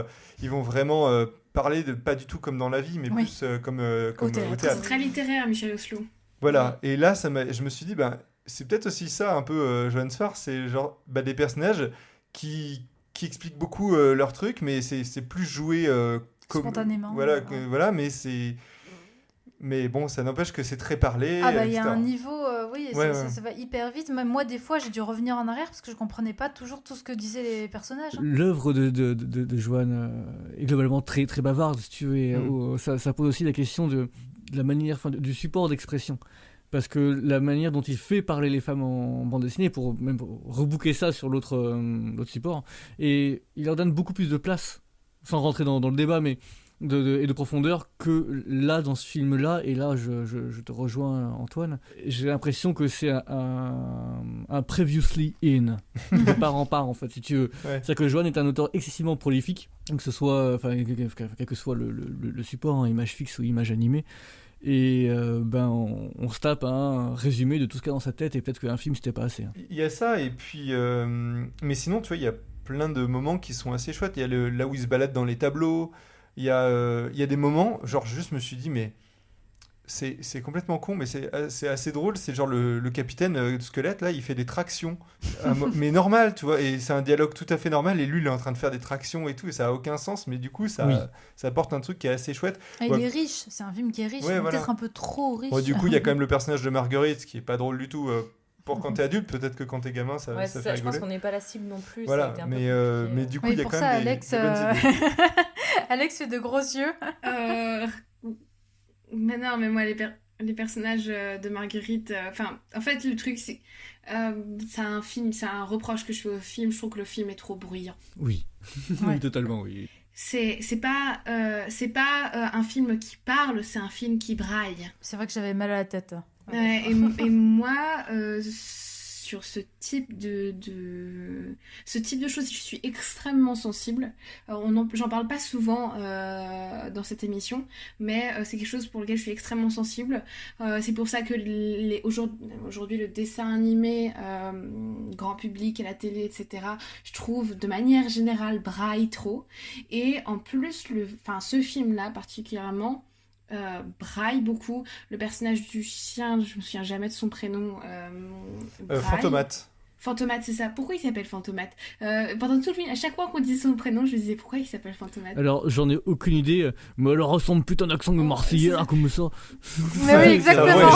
Ils vont vraiment parler pas du tout comme dans la vie, mais plus comme au théâtre. C'est très littéraire, Michel Oslo. Voilà. Et là, je me suis dit, c'est peut-être aussi ça, un peu Johan Sfar, c'est genre des personnages qui expliquent beaucoup leurs trucs, mais c'est plus joué spontanément. Voilà, mais bon, ça n'empêche que c'est très parlé. Il y a un niveau, ça va hyper vite. Même moi, des fois, j'ai dû revenir en arrière parce que je comprenais pas toujours tout ce que disaient les personnages. L'œuvre de Johan est globalement très très bavarde, si tu veux. Et, ça pose aussi la question de la manière, du support d'expression. Parce que la manière dont il fait parler les femmes en bande dessinée, pour rebooker ça sur l'autre support, et il leur donne beaucoup plus de place, sans rentrer dans le débat, mais et de profondeur que là, dans ce film-là. Et là, je te rejoins, Antoine. J'ai l'impression que c'est un previously in, de part en part, en fait, si tu veux. Ouais. C'est-à-dire que Johan est un auteur excessivement prolifique, que ce soit, quel que soit le support, image fixe ou image animée. Et on se tape un résumé de tout ce qu'il y a dans sa tête, et peut-être qu'un film c'était pas assez. Il y a ça, et puis mais sinon tu vois, il y a plein de moments qui sont assez chouettes. Il y a là où il se balade dans les tableaux, il y a des moments, genre juste me suis dit mais c'est complètement con, mais c'est assez drôle. C'est genre le capitaine squelette là, il fait des tractions, mais normal, tu vois, et c'est un dialogue tout à fait normal. Et lui, il est en train de faire des tractions et tout, et ça a aucun sens, mais du coup, ça apporte un truc qui est assez chouette. Il est riche, c'est un film qui est riche, peut-être un peu trop riche. Du coup, il y a quand même le personnage de Marguerite qui est pas drôle du tout. Pour quand t'es adulte, peut-être que quand t'es gamin, ça fait rigoler. Je pense qu'on n'est pas la cible non plus. Voilà, mais du coup, il y a quand même Alex, des bonnes idées. Alex fait de gros yeux. Mais non, mais moi, les personnages de Marguerite. Enfin, en fait, le truc, c'est un reproche que je fais au film. Je trouve que le film est trop bruyant. Oui, oui, totalement, oui. C'est pas un film qui parle, c'est un film qui braille. C'est vrai que j'avais mal à la tête. Et moi, sur ce type de choses, je suis extrêmement sensible. J'en parle pas souvent dans cette émission, mais c'est quelque chose pour lequel je suis extrêmement sensible. C'est pour ça que aujourd'hui le dessin animé grand public et la télé, etc., je trouve de manière générale braille trop. Et en plus, ce film-là particulièrement braille beaucoup. Le personnage du chien, je me souviens jamais de son prénom. Fantomate. Fantomate, c'est ça. Pourquoi il s'appelle Fantomate? Pendant tout le film, à chaque fois qu'on disait son prénom, je me disais pourquoi il s'appelle Fantomate. Alors, j'en ai aucune idée, mais elle ressemble putain d'accent de Marseillais, là, comme ça. Mais oui, exactement.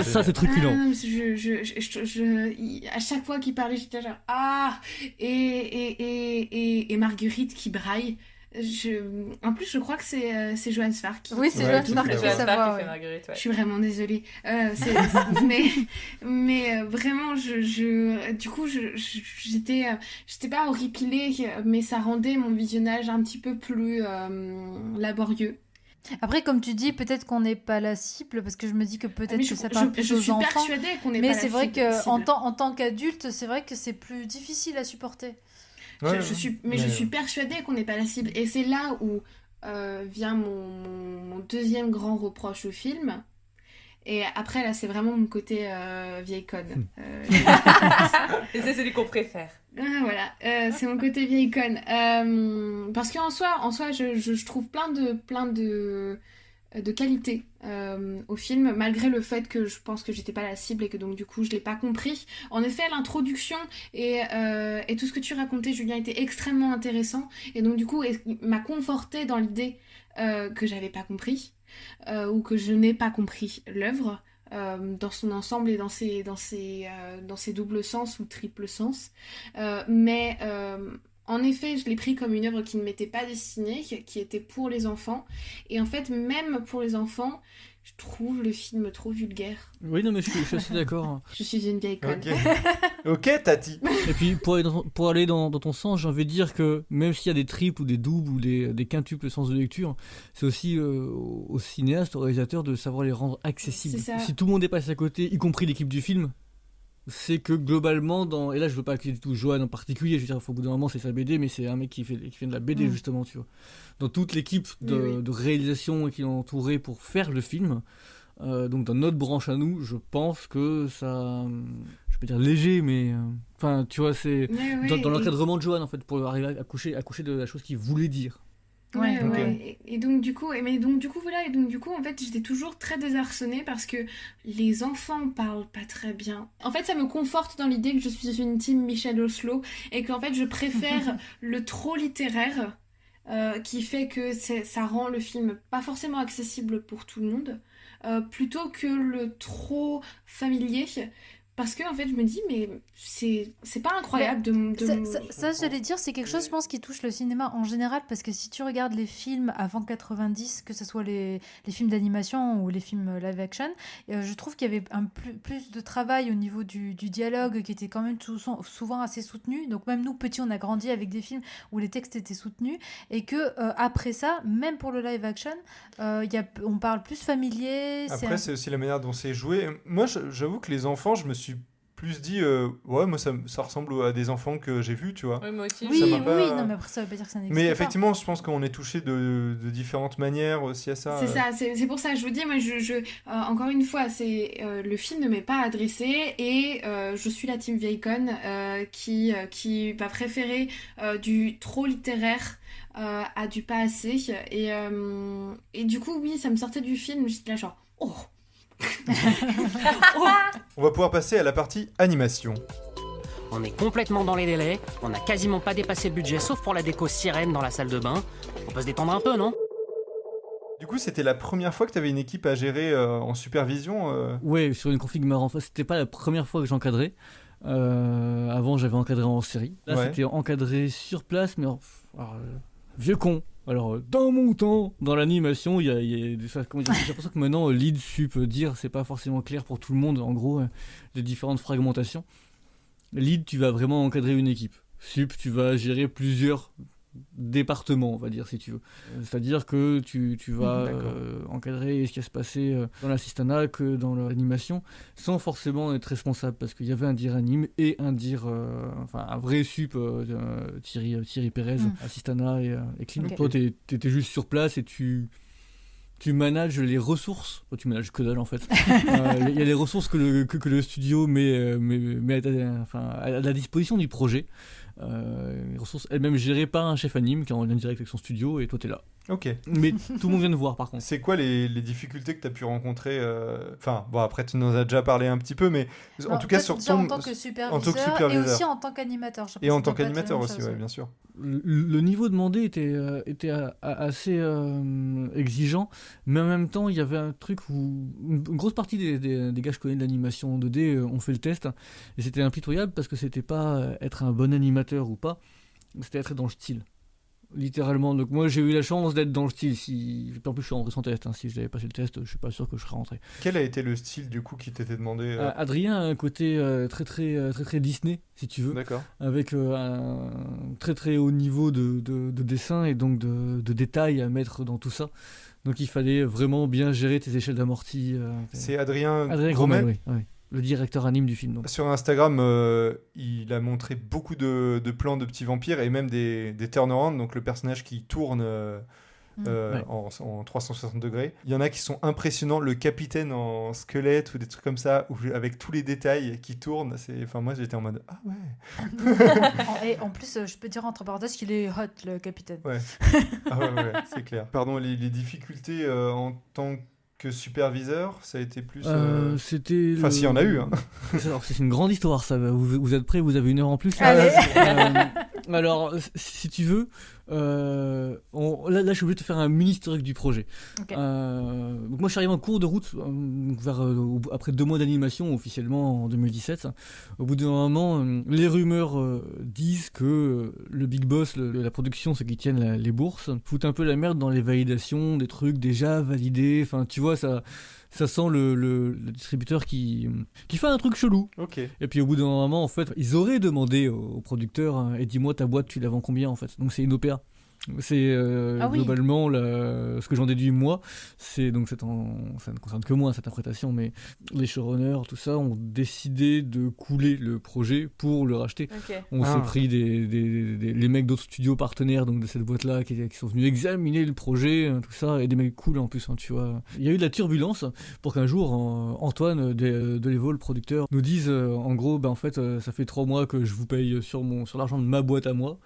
Ça, c'est truculent. À chaque fois qu'il parlait, j'étais genre et Marguerite qui braille. En plus, je crois que c'est Johannes Farr qui... Oui, c'est Johannes Farr qui fait sa voix. Je suis vraiment désolée. Mais vraiment, du coup, j'étais pas horripilée, mais ça rendait mon visionnage un petit peu plus laborieux. Après, comme tu dis, peut-être qu'on n'est pas la cible, parce que je me dis que peut-être que ça parle plus aux enfants. Je suis persuadée qu'on n'est pas la cible. Mais c'est vrai qu'en tant qu'adulte, c'est vrai que c'est plus difficile à supporter. Ouais, je suis persuadée qu'on n'est pas la cible. Et c'est là où vient mon deuxième grand reproche au film. Et après, là, c'est vraiment mon côté vieille conne. Et c'est celui qu'on préfère. Voilà, c'est mon côté vieille conne. Parce qu'en soi, je trouve plein de qualité au film, malgré le fait que je pense que j'étais pas la cible et que donc du coup je l'ai pas compris. En effet, l'introduction et tout ce que tu racontais, Julien, était extrêmement intéressant et donc du coup m'a conforté dans l'idée que j'avais pas compris ou que je n'ai pas compris l'œuvre dans son ensemble et dans ses doubles sens ou triples sens. Mais en effet, je l'ai pris comme une œuvre qui ne m'était pas destinée, qui était pour les enfants. Et en fait, même pour les enfants, je trouve le film trop vulgaire. Oui, non, mais je suis assez d'accord. Je suis une vieille conne. Ok, Tati. Et puis, pour aller dans ton sens, j'ai envie de dire que même s'il y a des triples ou des doubles ou des quintuples sens de lecture, c'est aussi aux cinéastes, aux réalisateurs de savoir les rendre accessibles. Si tout le monde est passé à côté, y compris l'équipe du film, c'est que globalement, et là je veux pas accuser du tout Johan en particulier, je veux dire, au bout d'un moment c'est sa BD, mais c'est un mec qui vient de la BD justement, tu vois. Dans toute l'équipe de réalisation qui l'a entouré pour faire le film, donc dans notre branche à nous, je pense que ça, je peux dire léger, mais enfin tu vois, c'est dans l'encadrement de Johan en fait, pour arriver à accoucher de la chose qu'il voulait dire. Ouais. Et donc du coup, en fait, j'étais toujours très désarçonnée parce que les enfants parlent pas très bien. En fait, ça me conforte dans l'idée que je suis une team Michel Oslo et qu'en fait, je préfère le trop littéraire qui fait que ça rend le film pas forcément accessible pour tout le monde, plutôt que le trop familier. Parce que en fait, je me dis, mais c'est pas incroyable Ça, j'allais dire, c'est quelque chose, je pense, qui touche le cinéma en général, parce que si tu regardes les films avant 90, que ce soit les films d'animation ou les films live action, je trouve qu'il y avait plus de travail au niveau du dialogue, qui était quand même souvent assez soutenu. Donc même nous, petits, on a grandi avec des films où les textes étaient soutenus, et que après ça, même pour le live action, on parle plus familier. Après, c'est aussi la manière dont c'est joué. Moi, j'avoue que les enfants, je me suis plus dit ouais, moi ça ressemble à des enfants que j'ai vus, tu vois. Oui, moi aussi. Oui, non, mais après ça veut pas dire que ça n'existe pas. Mais effectivement, je pense qu'on est touché de différentes manières aussi à ça. C'est ça, c'est pour ça que je vous dis, moi encore une fois, le film ne m'est pas adressé et je suis la team vieille conne qui va préférer du trop littéraire à du pas assez et du coup oui, ça me sortait du film, j'étais là genre On va pouvoir passer à la partie animation. On est complètement dans les délais, on n'a quasiment pas dépassé le budget sauf pour la déco sirène dans la salle de bain. On peut se détendre un peu, non ? Du coup, c'était la première fois que tu avais une équipe à gérer en supervision Ouais, sur une config marrant. Enfin, c'était pas la première fois que j'encadrais. Avant, j'avais encadré en série. Là, c'était encadré sur place, mais vieux con. Alors, dans mon temps, dans l'animation, il y a j'ai l'impression que maintenant, lead, sup, dire, c'est pas forcément clair pour tout le monde, en gros, les différentes fragmentations. Lead, tu vas vraiment encadrer une équipe. Sup, tu vas gérer plusieurs départements, on va dire, si tu veux. C'est-à-dire que tu vas encadrer ce qui va se passer dans l'assistanat que dans l'animation, sans forcément être responsable, parce qu'il y avait un dire anime et un dire, un vrai sup, Thierry Pérez, assistanat et clean. Toi, t'étais juste sur place et tu manages les ressources. Tu manages que dalle en fait. Il y a les ressources que le studio met à la disposition du projet. Les ressources elles-mêmes gérées par un chef anime qui est en lien direct avec son studio, et toi t'es là. Ok. Mais tout le monde vient de voir par contre. C'est quoi les difficultés que tu as pu rencontrer après tu nous as déjà parlé un petit peu, mais en tout cas sur ton... En tant que superviseur et aussi en tant qu'animateur. Et en tant qu'animateur aussi, ouais, bien sûr. Le niveau demandé était assez exigeant, mais en même temps il y avait un truc où une grosse partie des gars que je connais de l'animation 2D ont fait le test, et c'était impitoyable parce que c'était pas être un bon animateur ou pas, c'était être dans le style. Littéralement, donc moi j'ai eu la chance d'être dans le style. En plus je suis rentré sans test, si je n'avais passé le test je suis pas sûr que je serais rentré. Quel a été le style du coup qui t'était demandé Adrien a un côté très Disney, si tu veux. D'accord. Avec un très haut niveau de dessin et donc de détails à mettre dans tout ça. Donc il fallait vraiment bien gérer tes échelles d'amorti. C'est Adrien Gromel, oui. Le directeur anime du film. Donc. Sur Instagram, il a montré beaucoup de plans de petits vampires et même des turnarounds, donc le personnage qui tourne en 360 degrés. Il y en a qui sont impressionnants, le capitaine en squelette ou des trucs comme ça, avec tous les détails qui tournent. Moi j'étais en mode ah ouais. Et en plus, je peux dire entre parenthèses qu'il est hot, le capitaine. Ouais. Ah ouais, c'est clair. Pardon, les difficultés en tant que superviseur, ça a été plus... C'était... S'il y en a eu. Hein. Alors, c'est une grande histoire, ça. Vous êtes prêts? Vous avez 1 heure en plus? Alors, si tu veux, là, je suis obligé de te faire un mini historique du projet. Okay. Donc moi, je suis arrivé en cours de route, après 2 mois d'animation, officiellement en 2017. Au bout d'un moment, les rumeurs disent que le big boss, la production, ceux qui tiennent les bourses, foutent un peu la merde dans les validations, des trucs déjà validés. Enfin, tu vois, ça sent le distributeur qui fait un truc chelou. Okay. Et puis au bout d'un moment, en fait, ils auraient demandé au producteur et dis-moi ta boîte, tu la vends combien en fait. Donc c'est une OPA. C'est globalement ce que j'en déduis moi. Ça ne concerne que moi cette interprétation, mais les showrunners, tout ça, ont décidé de couler le projet pour le racheter. Okay. On s'est pris les mecs d'autres studios partenaires, donc de cette boîte-là, qui sont venus examiner le projet, tout ça, et des mecs cool en plus, tu vois. Il y a eu de la turbulence pour qu'un jour Antoine de l'Evo, le producteur, nous dise en gros, en fait, ça fait 3 mois que je vous paye sur l'argent de ma boîte à moi.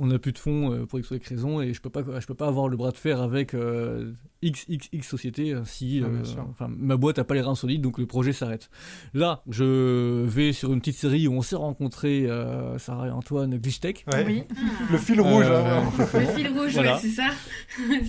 On n'a plus de fonds pour X ou Y raison, et je peux pas avoir le bras de fer avec XXX société si ma boîte a pas les reins solides, donc le projet s'arrête. Là, je vais sur une petite série où on s'est rencontrés, Sarah et Antoine, Glitchtech. Ouais. Oui. Le fil rouge. Le fil rouge, voilà. Ouais, c'est ça.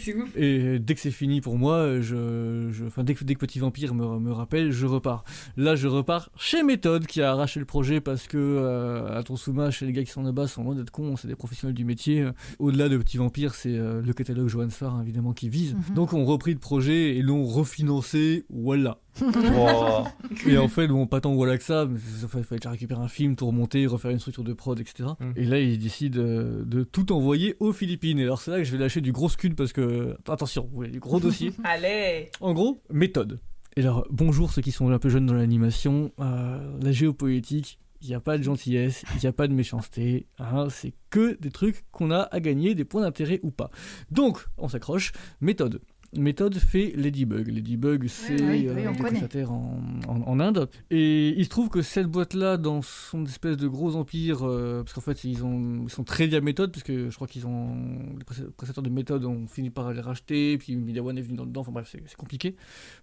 C'est ouf. Et dès que c'est fini pour moi, dès que Petit Vampire me rappelle, je repars. Là, je repars chez Méthode, qui a arraché le projet parce que à Tonsuma, chez les gars qui sont là-bas, sont loin d'être cons, c'est des professionnels du métier. Au-delà de Petit Vampire, c'est le catalogue Johan Sfar, évidemment, qui vise. Donc on repris le projet et l'ont refinancé, voilà. Wow. Et en fait, pas tant voilà que ça, mais il fallait déjà récupérer un film, tout remonter, refaire une structure de prod, etc. Et là, ils décident de tout envoyer aux Philippines. Et alors c'est là que je vais lâcher du gros scud parce que, attention, vous voyez, du gros dossier. Allez. En gros, méthode. Et alors, bonjour ceux qui sont un peu jeunes dans l'animation, la géopolitique, il n'y a pas de gentillesse, il n'y a pas de méchanceté, c'est que des trucs qu'on a à gagner, des points d'intérêt ou pas. Donc, on s'accroche, méthode. Méthode fait Ladybug. Ladybug, c'est un prestataire en Inde. Et il se trouve que cette boîte-là, dans son espèce de gros empire, parce qu'en fait, ils sont très liés à Méthode, parce que je crois les prestataires de Méthode ont fini par les racheter, puis Media One est venu dedans, enfin bref, c'est compliqué.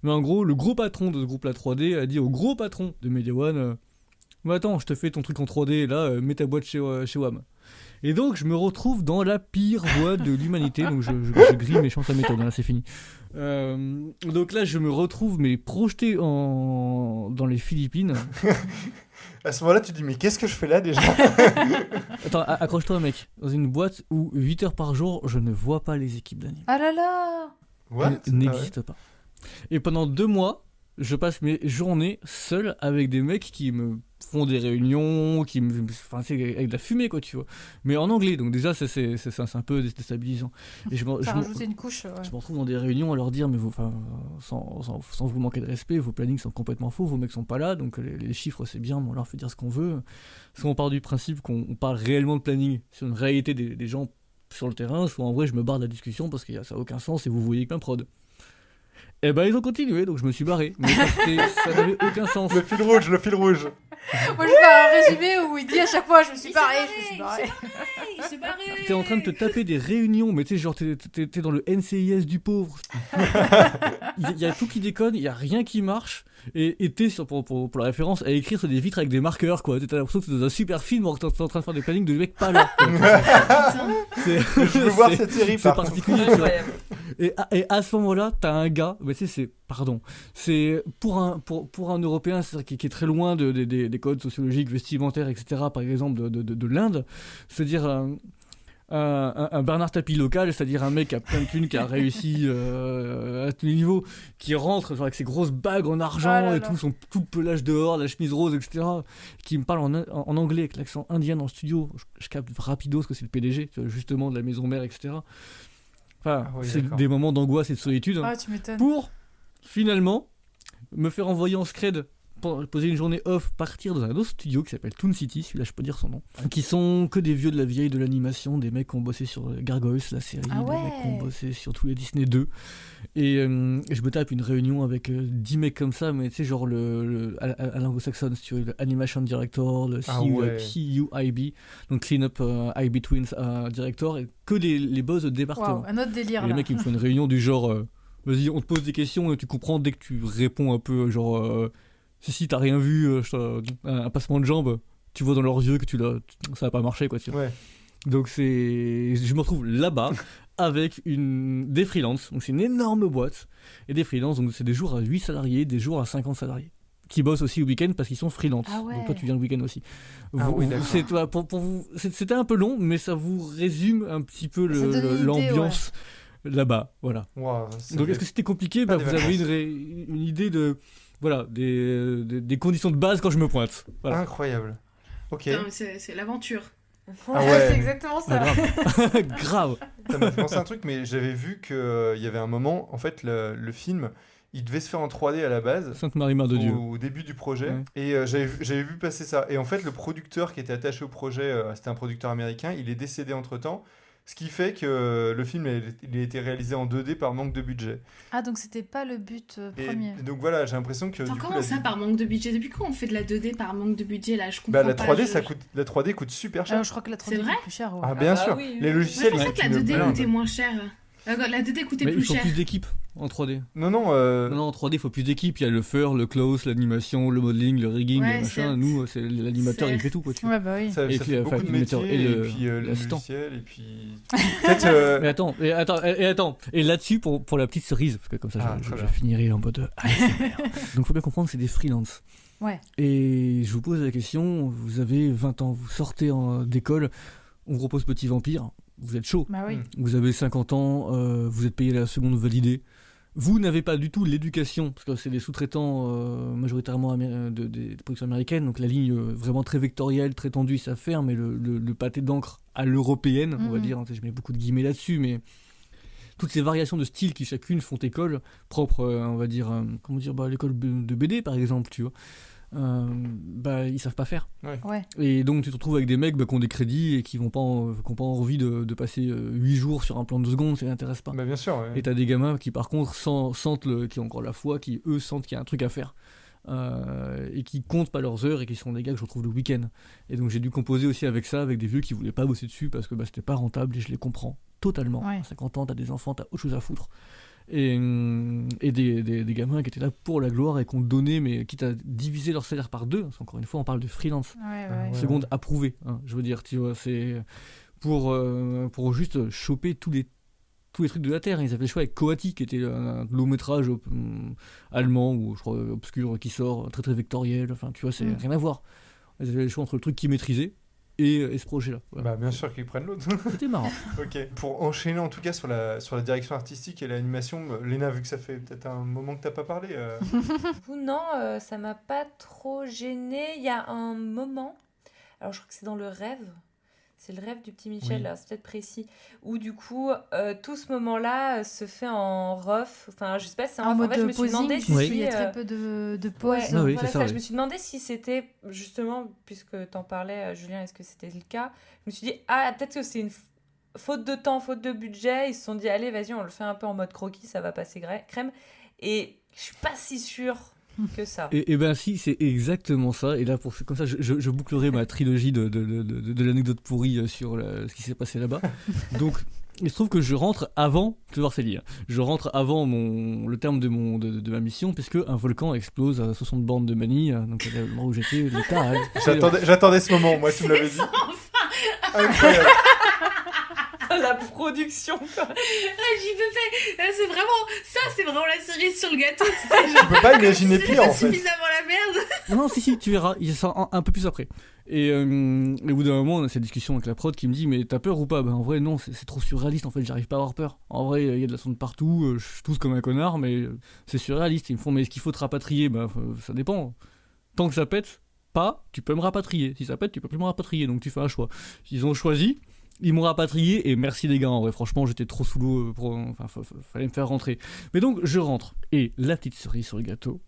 Mais en gros, le gros patron de ce groupe-là 3D a dit au gros patron de Media One... Mais attends, je te fais ton truc en 3D, là, mets ta boîte chez WAM. Et donc, je me retrouve dans la pire voie de l'humanité. Donc, je grille mes chances à méthode. Là, c'est fini. Donc là, je me retrouve projeté dans les Philippines. À ce moment-là, tu te dis, mais qu'est-ce que je fais là déjà? Attends, accroche-toi, mec. Dans une boîte où 8 heures par jour, je ne vois pas les équipes d'anime. Ah là là. What? N'existe pas. Et pendant 2 mois, je passe mes journées seul avec des mecs qui me font des réunions, enfin, c'est avec de la fumée, quoi, tu vois. Mais en anglais, donc déjà, c'est un peu déstabilisant. Et Ça rajoute une couche. Ouais. Je me retrouve dans des réunions à leur dire, mais sans vous manquer de respect, vos plannings sont complètement faux, vos mecs sont pas là, donc les chiffres c'est bien, mais on leur fait dire ce qu'on veut. Soit on part du principe qu'on parle réellement de planning sur une réalité des gens sur le terrain, soit en vrai je me barre de la discussion parce que ça n'a aucun sens et vous voyez que ma prod. Et ben ils ont continué, donc je me suis barré. Mais ça n'avait aucun sens. Le fil rouge. Moi je fais un résumé où il dit à chachaque fois je me suis barré. Il s'est barré. T'es en train de te taper des réunions, mais tu sais, genre t'es dans le NCIS du pauvre. Il y a tout qui déconne, il y a rien qui marche. Et t'es pour la référence à écrire sur des vitres avec des marqueurs, quoi. T'as l'impression que c'est dans un super film alors que t'es en train de faire des plannings de mecs pas là. Je veux voir cette série. C'est particulier. Et à ce moment-là, t'as un gars, mais tu sais, c'est pour un Européen qui est très loin des codes sociologiques, vestimentaires, etc. Par exemple de l'Inde, c'est-à-dire un Bernard Tapie local, c'est-à-dire un mec qui a plein de thunes, qui a réussi à tous les niveaux, qui rentre genre, avec ses grosses bagues en argent et tout, son tout pelage dehors, la chemise rose, etc., qui me parle en anglais avec l'accent indien dans le studio. Je capte rapido ce que c'est le PDG, justement, de la maison mère, etc. Enfin, c'est des moments d'angoisse et de solitude. Tu m'étonnes. Pour, finalement, me faire envoyer en scred, poser une journée off, partir dans un autre studio qui s'appelle Toon City, celui-là je peux dire son nom, qui sont que des vieux de la vieille de l'animation, des mecs qui ont bossé sur Gargoyles, la série, des mecs qui ont bossé sur tous les Disney 2, et je me tape une réunion avec 10 mecs comme ça, mais tu sais, genre à l'anglo-saxonne, si tu veux, le Animation Director, le CUIB, donc Clean Up IB Twins Director, et que les boss de département. Un autre délire, et les mecs ils me font une réunion du genre vas-y, on te pose des questions et tu comprends dès que tu réponds un peu, genre si t'as rien vu, un passement de jambe, tu vois dans leurs yeux que ça va pas marcher, quoi, tu vois. Ouais. Donc je me retrouve là-bas avec des freelances, donc c'est une énorme boîte, et des freelances, donc c'est des jours à 8 salariés, des jours à 50 salariés, qui bossent aussi au week-end parce qu'ils sont freelance. Donc toi tu viens le week-end aussi. Pour vous, c'était un peu long, mais ça vous résume un petit peu l'ambiance là-bas, voilà. Wow, donc est-ce que c'était compliqué? Vous avez une idée de... Voilà, des conditions de base quand je me pointe. Voilà. Incroyable. Ok. Non, c'est l'aventure. Ah ouais. C'est exactement ça. Grave. Ça m'a fait penser à un truc, mais j'avais vu qu'il y avait un moment, en fait, le film, il devait se faire en 3D à la base. Sainte-Marie-Mère de Dieu. Au début du projet. Ouais. Et j'avais vu passer ça. Et en fait, le producteur qui était attaché au projet, c'était un producteur américain, il est décédé entre-temps. Ce qui fait que le film il a été réalisé en 2D par manque de budget. Ah, donc c'était pas le but premier. Et donc voilà, j'ai l'impression que... Comment ça, par manque de budget? Depuis quand on fait de la 2D par manque de budget, là? Je comprends la pas. 3D, la 3D coûte super cher. Je crois que la 3D coûte plus cher. Ouais. Ah, bien sûr. Oui. Les logiciels... C'est pour ça que la 2D coûtait moins cher. La 2D coûtait mais plus il faut cher. plus d'équipes en 3D. Non, Non, en 3D, il faut plus d'équipes. Il y a le fur, le close, l'animation, le modeling, le rigging, le machin. Nous, c'est l'animateur, il fait tout, quoi. Tu vois. Ouais, bah oui. Ça et fait puis, beaucoup de métiers, et puis l'assistant. logiciel, et puis... Peut-être... Mais attends. Et là-dessus, pour la petite cerise, parce que comme ça, je finirai en mode ASMR. Donc, faut bien comprendre, c'est des freelances. Ouais. Et je vous pose la question, vous avez 20 ans, vous sortez d'école, on vous propose Petit Vampire, vous êtes chaud. Bah oui. Vous avez 50 ans, vous êtes payé la seconde validée. Vous n'avez pas du tout l'éducation, parce que c'est des sous-traitants majoritairement des productions américaines, donc la ligne vraiment très vectorielle, très tendue, ça fait, mais le pâté d'encre à l'européenne, on va dire, je mets beaucoup de guillemets là-dessus, mais toutes ces variations de style qui chacune font école, propre, on va dire, l'école de BD par exemple, tu vois. Ils savent pas faire. Ouais. Et donc tu te retrouves avec des mecs qui ont des crédits et qui n'ont pas envie de passer 8 jours sur un plan de 2 secondes, ça les intéresse pas. Bah bien sûr, ouais. Et t'as des gamins qui par contre qui ont encore la foi, qui eux sentent qu'il y a un truc à faire, et qui comptent pas leurs heures et qui sont des gars que je retrouve le week-end. Et donc j'ai dû composer aussi avec ça, avec des vieux qui voulaient pas bosser dessus parce que c'était pas rentable, et je les comprends totalement. À 50 ans t'as des enfants, t'as autre chose à foutre. Et des gamins qui étaient là pour la gloire et qu'on donnait, mais quitte à diviser leur salaire par 2, parce qu'encore une fois, on parle de freelance. Seconde approuvée, hein, je veux dire, tu vois, c'est pour juste choper tous les trucs de la Terre. Ils avaient le choix avec Coati, qui était un long métrage allemand, ou je crois obscur, qui sort, très très vectoriel, enfin, tu vois, c'est rien à voir. Ils avaient le choix entre le truc qu'ils maîtrisaient et ce projet-là. Voilà. Bah, bien sûr qu'ils prennent l'autre. C'était marrant. Ok. Pour enchaîner en tout cas sur la direction artistique et l'animation, Léna, vu que ça fait peut-être un moment que t'as pas parlé. Non, ça m'a pas trop gênée. Il y a un moment, alors je crois que c'est dans le rêve. C'est le rêve du petit Michel, là, c'est peut-être précis. Où du coup, tout ce moment-là se fait en ref. Enfin, je sais pas si c'est en ref. En fait, je me suis demandé si il y a très peu de pauses. Je me suis demandé si c'était, justement, puisque t'en parlais, Julien, est-ce que c'était le cas ? Je me suis dit, peut-être que c'est une faute de temps, faute de budget. Ils se sont dit, allez, vas-y, on le fait un peu en mode croquis, ça va passer crème. Et je suis pas si sûre que ça. Et ben si, c'est exactement ça. Et là, comme ça, je bouclerai ma trilogie de l'anecdote pourrie sur ce qui s'est passé là-bas. Donc, il se trouve que je rentre avant, tu vas voir Céline, je rentre avant le terme de ma mission, puisque un volcan explose à 60 bornes de Manille, donc le moment où j'étais, l'État... J'attendais ce moment, moi, tu me l'avais dit. Incroyable. La production, quoi. J'y peux pas. C'est vraiment la cerise sur le gâteau. Je peux pas imaginer pire, en fait. C'est suffisamment la merde. Non, si, tu verras, il sort un peu plus après. Et au bout d'un moment, on a cette discussion avec la prod qui me dit, mais t'as peur ou pas ? En vrai, non, c'est trop surréaliste, en fait, j'arrive pas à avoir peur. En vrai, il y a de la sonde partout, je tousse comme un connard, mais c'est surréaliste. Ils me font, mais est-ce qu'il faut te rapatrier ? Ça dépend. Tant que ça pète, tu peux me rapatrier. Si ça pète, tu peux plus me rapatrier, donc tu fais un choix. Ils ont choisi. Ils m'ont rapatrié et merci les gars, en vrai, franchement j'étais trop sous l'eau, fallait me faire rentrer. Mais donc je rentre et la petite cerise sur le gâteau,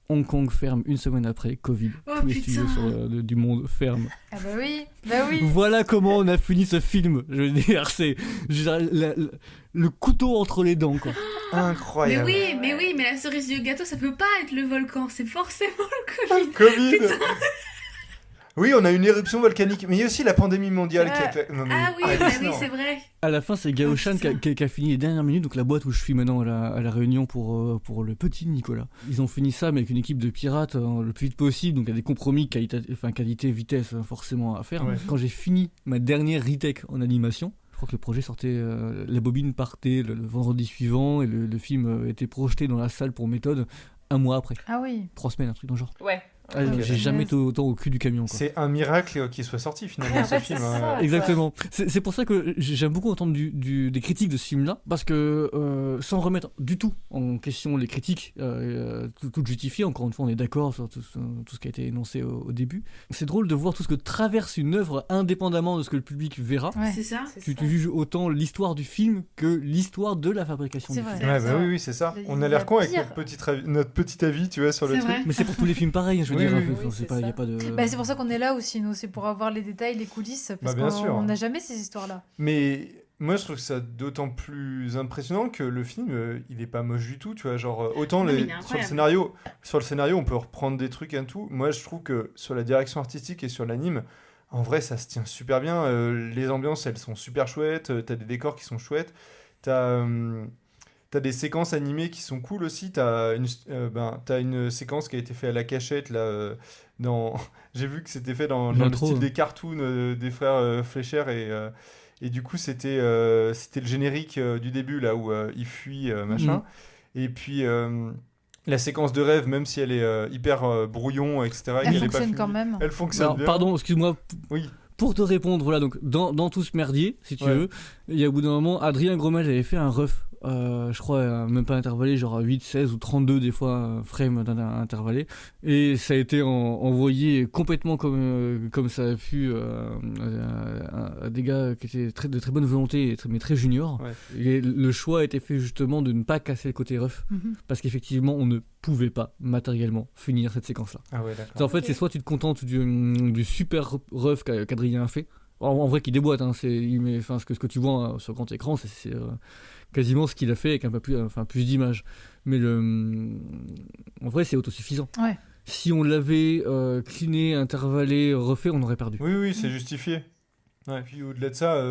Hong Kong ferme une semaine après, Covid, tous les studios du monde ferment. Ah bah oui. Voilà comment on a fini ce film, je veux dire, c'est le couteau entre les dents, quoi. Incroyable. Mais la cerise du gâteau, ça peut pas être le volcan, c'est forcément le Covid. Putain. Oui, on a une éruption volcanique, mais il y a aussi la pandémie mondiale qui a... oui, c'est vrai. À la fin, c'est Gao Shan qui a fini les dernières minutes, donc la boîte où je suis maintenant à la réunion pour le petit Nicolas. Ils ont fini ça, mais avec une équipe de pirates le plus vite possible, donc il y a des compromis qualité, vitesse forcément à faire. Ouais. Quand j'ai fini ma dernière retake en animation, je crois que le projet sortait, la bobine partait le vendredi suivant, et le film était projeté dans la salle pour méthode 1 mois après. Ah oui. 3 semaines, un truc dans le genre. Ouais. J'ai jamais été autant au cul du camion, quoi. C'est un miracle qu'il soit sorti finalement ce film. Exactement. C'est pour ça que j'aime beaucoup entendre des critiques de ce film-là, parce que sans remettre du tout en question les critiques, tout justifié, encore une fois on est d'accord sur tout ce qui a été énoncé au début. C'est drôle de voir tout ce que traverse une œuvre indépendamment de ce que le public verra. Ouais. C'est ça. Tu juges autant l'histoire du film que l'histoire de la fabrication du film. Ouais, oui, c'est ça. On a l'air con avec notre petit avis, tu vois, sur le truc. Mais c'est pour tous les films pareil, je veux dire. Y a pas de... c'est pour ça qu'on est là aussi, nous, c'est pour avoir les détails, les coulisses, parce qu'on n'a jamais ces histoires-là. Mais moi, je trouve ça d'autant plus impressionnant que le film, il est pas moche du tout, tu vois, genre autant sur le scénario, on peut reprendre des trucs et tout. Moi, je trouve que sur la direction artistique et sur l'anime, en vrai, ça se tient super bien. Les ambiances, elles sont super chouettes. T'as des décors qui sont chouettes. T'as des séquences animées qui sont cool aussi. T'as une séquence qui a été faite à la cachette là. J'ai vu que c'était fait dans le style des cartoons des frères Fleischer et du coup c'était le générique du début là où ils fuient machin. Et puis la séquence de rêve, même si elle est hyper brouillon, etc. Elle fonctionne quand même. Elle fonctionne bien. Pardon, excuse-moi. Oui. Pour te répondre, voilà, donc dans tout ce merdier, si tu veux, il y a au bout d'un moment, Adrien Gromel avait fait un ref, je crois, même pas intervallé, genre 8, 16 ou 32 des fois, frames intervallés, et ça a été envoyé complètement comme ça a pu à des gars qui étaient de très bonne volonté, mais très juniors. Ouais. Et le choix a été fait justement de ne pas casser le côté ref, parce qu'effectivement, on ne pouvait pas matériellement finir cette séquence-là. Ah ouais, d'accord. En fait, c'est soit tu te contentes du super ref qu'Adrien a fait, en vrai qui déboîte, hein, ce que tu vois sur grand écran, c'est quasiment ce qu'il a fait avec un peu plus d'images. Mais en vrai, c'est autosuffisant. Ouais. Si on l'avait cleané, intervallé, refait, on aurait perdu. Oui, c'est justifié. Ouais, et puis au-delà de ça,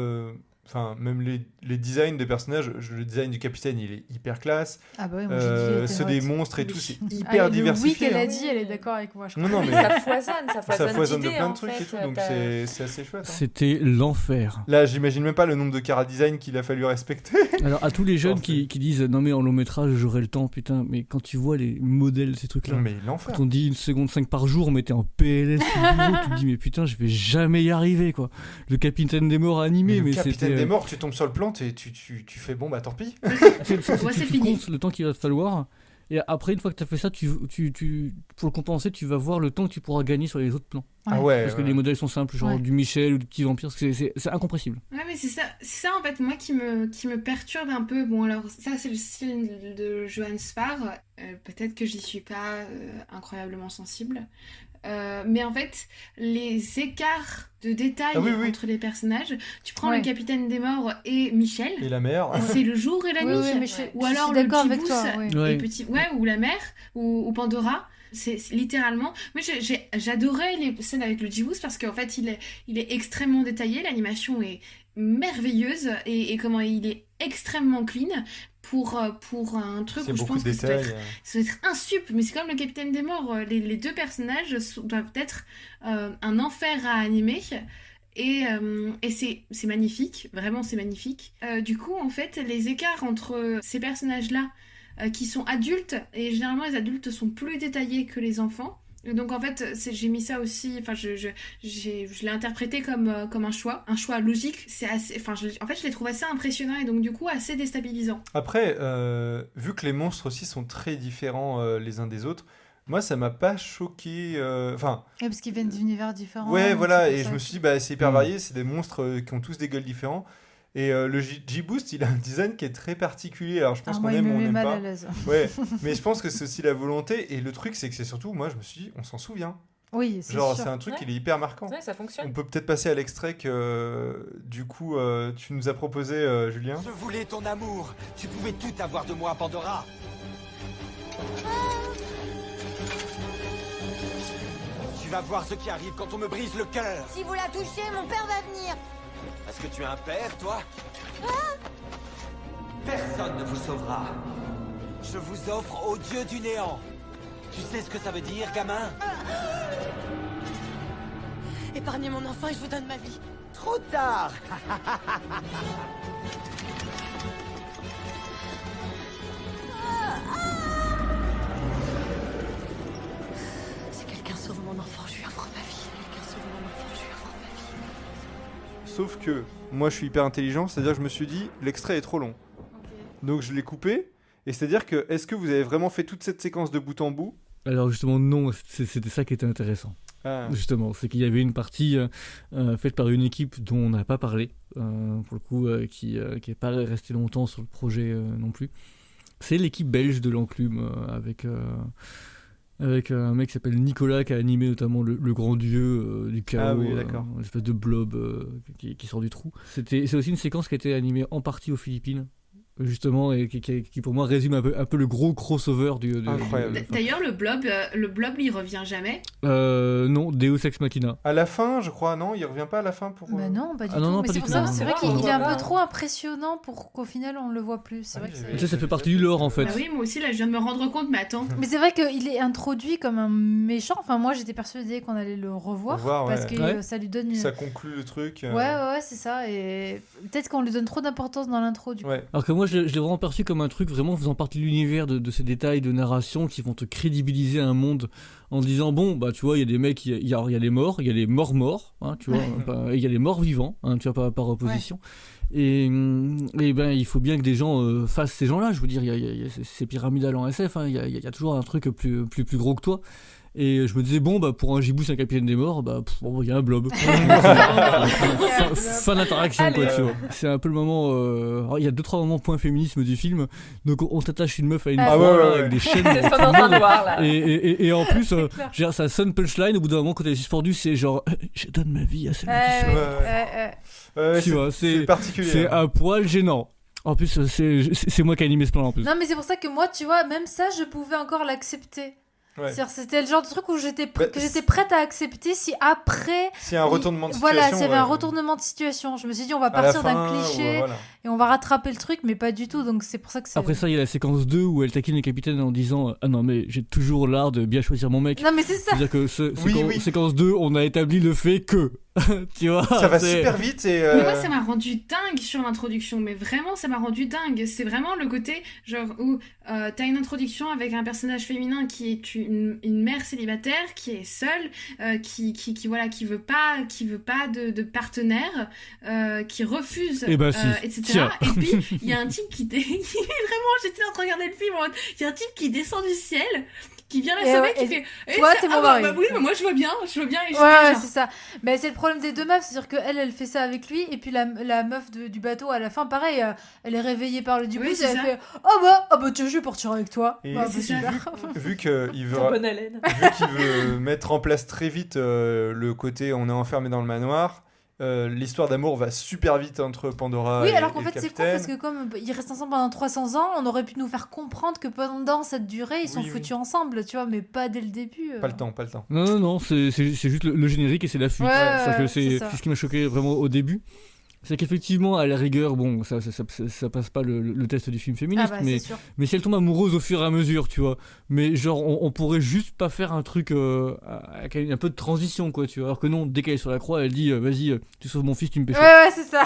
Enfin, même les designs des personnages, le design du capitaine, il est hyper classe. Ah bah oui, moi j'ai dit ceux des monstres et tout, c'est hyper diversifié. Oui, qu'elle a dit, elle est d'accord avec moi. Je crois. Non, mais ça foisonne de d'idées, plein en de trucs fait, et tout, donc c'est assez chouette. C'était l'enfer. Là, j'imagine même pas le nombre de chara-design qu'il a fallu respecter. Alors, à tous les jeunes qui disent non, mais en long métrage, j'aurai le temps, putain, mais quand tu vois les modèles de ces trucs-là, mais l'enfer. Quand on dit 1 seconde 5 par jour, mais t'es en PLS, tu te dis, mais putain, je vais jamais y arriver, quoi. Le capitaine des morts animé, mais le capitaine des morts, tu tombes sur le plan, tu fais bon, bah tant pis. Tu comptes le temps qu'il va te falloir. Et après, une fois que tu as fait ça, pour le compenser, tu vas voir le temps que tu pourras gagner sur les autres plans. Ah ouais. Parce que les modèles sont simples, genre du Michel ou du petit vampire, c'est incompressible. Ouais, mais c'est ça en fait, moi qui me perturbe un peu. Bon, alors ça, c'est le style de Johann Sfar. Peut-être que j'y suis pas incroyablement sensible. Mais en fait, les écarts de détails entre les personnages, tu prends le capitaine des morts et Michel, et la mère, c'est le jour et la nuit, ou alors le Djibous et petit, ou la mère, ou Pandora. C'est littéralement. Moi, j'adorais les scènes avec le Djibous parce qu'en fait, il est extrêmement détaillé, l'animation est merveilleuse et comment il est extrêmement clean. Pour un truc où je pense que ça doit être un sup, mais c'est comme le capitaine des morts, les deux personnages doivent être un enfer à animer et c'est magnifique, vraiment c'est magnifique. Du coup en fait les écarts entre ces personnages-là qui sont adultes, et généralement les adultes sont plus détaillés que les enfants. Donc en fait, j'ai mis ça aussi, enfin je l'ai interprété comme un choix logique. C'est assez, enfin en fait je les trouve assez impressionnants et donc du coup assez déstabilisants. Après, vu que les monstres aussi sont très différents les uns des autres, moi ça m'a pas choqué. Enfin. Parce qu'ils viennent d'univers différents. Ouais, voilà, et je me suis dit c'est hyper varié, c'est des monstres qui ont tous des gueules différents. Et le J-Boost, il a un design qui est très particulier. Alors, je pense qu'on aime ou on n'aime pas. Ouais, mais je pense que c'est aussi la volonté. Et le truc, c'est que c'est surtout, moi, je me suis dit, on s'en souvient. Oui, c'est genre, sûr. C'est un truc qui est hyper marquant. Ouais, ça fonctionne. On peut peut-être passer à l'extrait que, du coup, tu nous as proposé, Julien. Je voulais ton amour. Tu pouvais tout avoir de moi, Pandora. Tu vas voir ce qui arrive quand on me brise le cœur. Si vous la touchez, mon père va venir. Est-ce que tu as un père, toi? Personne ne vous sauvera. Je vous offre au dieu du néant. Tu sais ce que ça veut dire, gamin? Épargnez mon enfant et je vous donne ma vie. Trop tard. Si quelqu'un sauve mon enfant, je lui offre ma vie. Sauf que moi je suis hyper intelligent, c'est-à-dire que je me suis dit l'extrait est trop long. Donc je l'ai coupé, et c'est-à-dire que est-ce que vous avez vraiment fait toute cette séquence de bout en bout? Alors justement non, c'était ça qui était intéressant. Justement, c'est qu'il y avait une partie faite par une équipe dont on n'a pas parlé, pour le coup, qui n'est pas restée longtemps sur le projet non plus. C'est l'équipe belge de l'Enclume, avec un mec qui s'appelle Nicolas, qui a animé notamment le grand dieu du chaos, une espèce de blob qui sort du trou. C'est aussi une séquence qui a été animée en partie aux Philippines, justement, et qui pour moi résume un peu le gros crossover du incroyable. D'ailleurs, le blob il revient jamais. Non, Deus Ex Machina. À la fin, je crois, non, il revient pas à la fin pour. Bah non, pas du tout. Non, mais pas c'est du pour tout, ça, non. c'est vrai qu'il est un peu trop impressionnant pour qu'au final on le voit plus. C'est vrai que Ça fait partie du lore en fait. Bah oui, moi aussi là, je viens de me rendre compte, mais attends. Mais c'est vrai qu'il est introduit comme un méchant. Enfin, moi j'étais persuadée qu'on allait le revoir parce que ça lui donne. Ça conclut le truc. Ouais, c'est ça. Et peut-être qu'on lui donne trop d'importance dans l'intro du coup. Alors que moi je l'ai vraiment perçu comme un truc vraiment faisant partie de l'univers de ces détails de narration qui vont te crédibiliser un monde en disant bon bah tu vois il y a des mecs, il y a les morts, il y a les morts, hein, tu vois, il y a les morts vivants, hein, tu vois, par opposition. Et ben il faut bien que des gens fassent ces gens-là. Je veux dire, c'est pyramidal en SF, hein, il y a toujours un truc plus gros que toi. Et je me disais, bon, bah, pour un J-Boost, un capitaine des morts, bah, il y a un blob. Fin d'interaction, quoi, tu vois. C'est un peu le moment. Il y a 2-3 moments point féminisme du film. Donc, on t'attache une meuf à une croix, avec des chaînes. C'est ce qu'on est en train de voir, là. Et en plus, ça sonne punchline. Au bout d'un moment, quand elle est suspendue, c'est genre, je donne ma vie à celui qui tu vois, c'est particulier. C'est un poil gênant. En plus, c'est moi qui ai animé ce plan en plus. Non, mais c'est pour ça que moi, tu vois, même ça, je pouvais encore l'accepter. Ouais. C'est-à-dire, c'était le genre de truc où j'étais prête à accepter si après... S'il y a un retournement de situation. Voilà, s'il y avait un retournement de situation. Je me suis dit, on va partir d'un cliché et on va rattraper le truc, mais pas du tout. Donc c'est pour ça que c'est... Après ça, il y a la séquence 2 où elle taquine le capitaine en disant ah non mais j'ai toujours l'art de bien choisir mon mec. Non mais c'est ça. C'est-à-dire que séquence 2, on a établi le fait que tu vois, ça va super vite et mais moi ça m'a rendu dingue sur l'introduction, mais vraiment ça m'a rendu dingue. C'est vraiment le côté genre où t'as une introduction avec un personnage féminin qui est une mère célibataire qui est seule, qui voilà, qui veut pas de partenaire, qui refuse etc. Tiens. Et puis il y a un type qui vraiment, j'étais en train de regarder le film en mode, il y a un type qui descend du ciel, qui vient la sauver, qui fait toi t'es mon mari. Oui, mais moi je vois bien et ouais, c'est ça. Mais c'est le problème des deux meufs, c'est-à-dire qu'elle fait ça avec lui et puis la meuf du bateau à la fin pareil, elle est réveillée par le Dubois, elle fait oh bah tiens, je vais partir avec toi. Et super. Vu qu'il veut mettre en place très vite le côté on est enfermé dans le manoir. L'histoire d'amour va super vite entre Pandora et alors qu'en et fait le c'est con capitaine. parce que comme ils restent ensemble pendant 300 ans, on aurait pu nous faire comprendre que pendant cette durée ils sont foutus ensemble, tu vois, mais pas dès le début. Pas le temps. Non, c'est juste le générique et c'est la fuite. C'est ce qui m'a choqué vraiment au début. C'est qu'effectivement, à la rigueur, bon, ça passe pas le test du film féministe, mais si elle tombe amoureuse au fur et à mesure, tu vois. Mais genre, on pourrait juste pas faire un truc avec un peu de transition, quoi, tu vois. Alors que non, dès qu'elle est sur la croix, elle dit vas-y, tu sauves mon fils, tu me pêches. Ouais, c'est ça.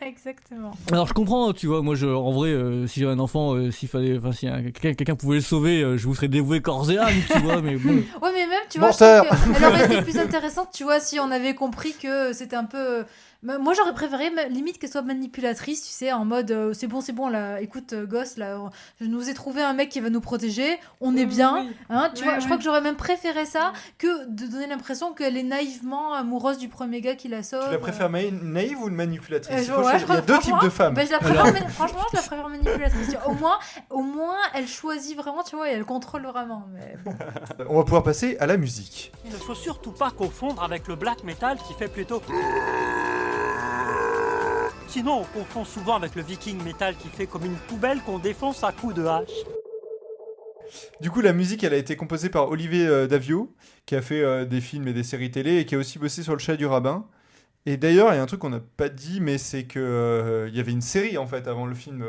Exactement. Alors je comprends, tu vois, moi en vrai, si j'avais un enfant, si quelqu'un pouvait le sauver, je vous serais dévoué corps et âme, tu vois, mais bon. Ouais, mais même, tu vois, je trouve qu'elle aurait été plus intéressante, tu vois, si on avait compris que c'était un peu... Moi j'aurais préféré limite qu'elle soit manipulatrice, tu sais, en mode c'est bon là, écoute gosse là, je nous ai trouvé un mec qui va nous protéger, on est bien, hein, tu vois, je crois que j'aurais même préféré ça que de donner l'impression qu'elle est naïvement amoureuse du premier gars qui la sauve. Tu la préfères naïve ou une manipulatrice? Il y a deux types de femmes. Franchement je la préfère manipulatrice, au moins elle choisit vraiment, tu vois, et elle contrôle vraiment, mais bon. On va pouvoir passer à la musique. Il ne faut surtout pas confondre avec le black metal qui fait plutôt... Sinon, on confond souvent avec le viking metal qui fait comme une poubelle qu'on défonce à coups de hache. Du coup, la musique, elle a été composée par Olivier Davio, qui a fait des films et des séries télé, et qui a aussi bossé sur Le Chat du Rabbin. Et d'ailleurs, il y a un truc qu'on n'a pas dit, mais c'est que y avait une série, en fait, avant le film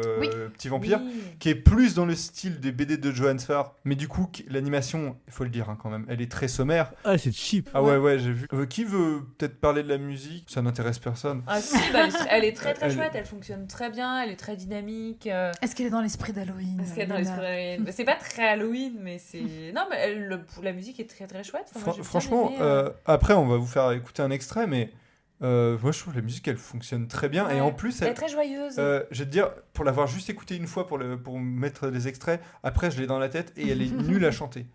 Petit Vampire, qui est plus dans le style des BD de Johann Sfar. Mais du coup, l'animation, il faut le dire quand même, elle est très sommaire. Ah, c'est cheap. Ah ouais, j'ai vu. Qui veut peut-être parler de la musique? Ça n'intéresse personne. Ah si, elle est très très chouette, elle fonctionne très bien, elle est très dynamique. Est-ce qu'elle est dans l'esprit d'Halloween? Est-ce qu'elle est dans l'esprit d'Halloween? C'est pas très Halloween, mais c'est... Non, mais la musique est très très chouette. Franchement, après, on va vous faire écouter un extrait, mais... moi je trouve que la musique elle fonctionne très bien et en plus elle est très joyeuse. Je vais te dire, pour l'avoir juste écouté une fois pour mettre les extraits, après je l'ai dans la tête et elle est nulle à chanter.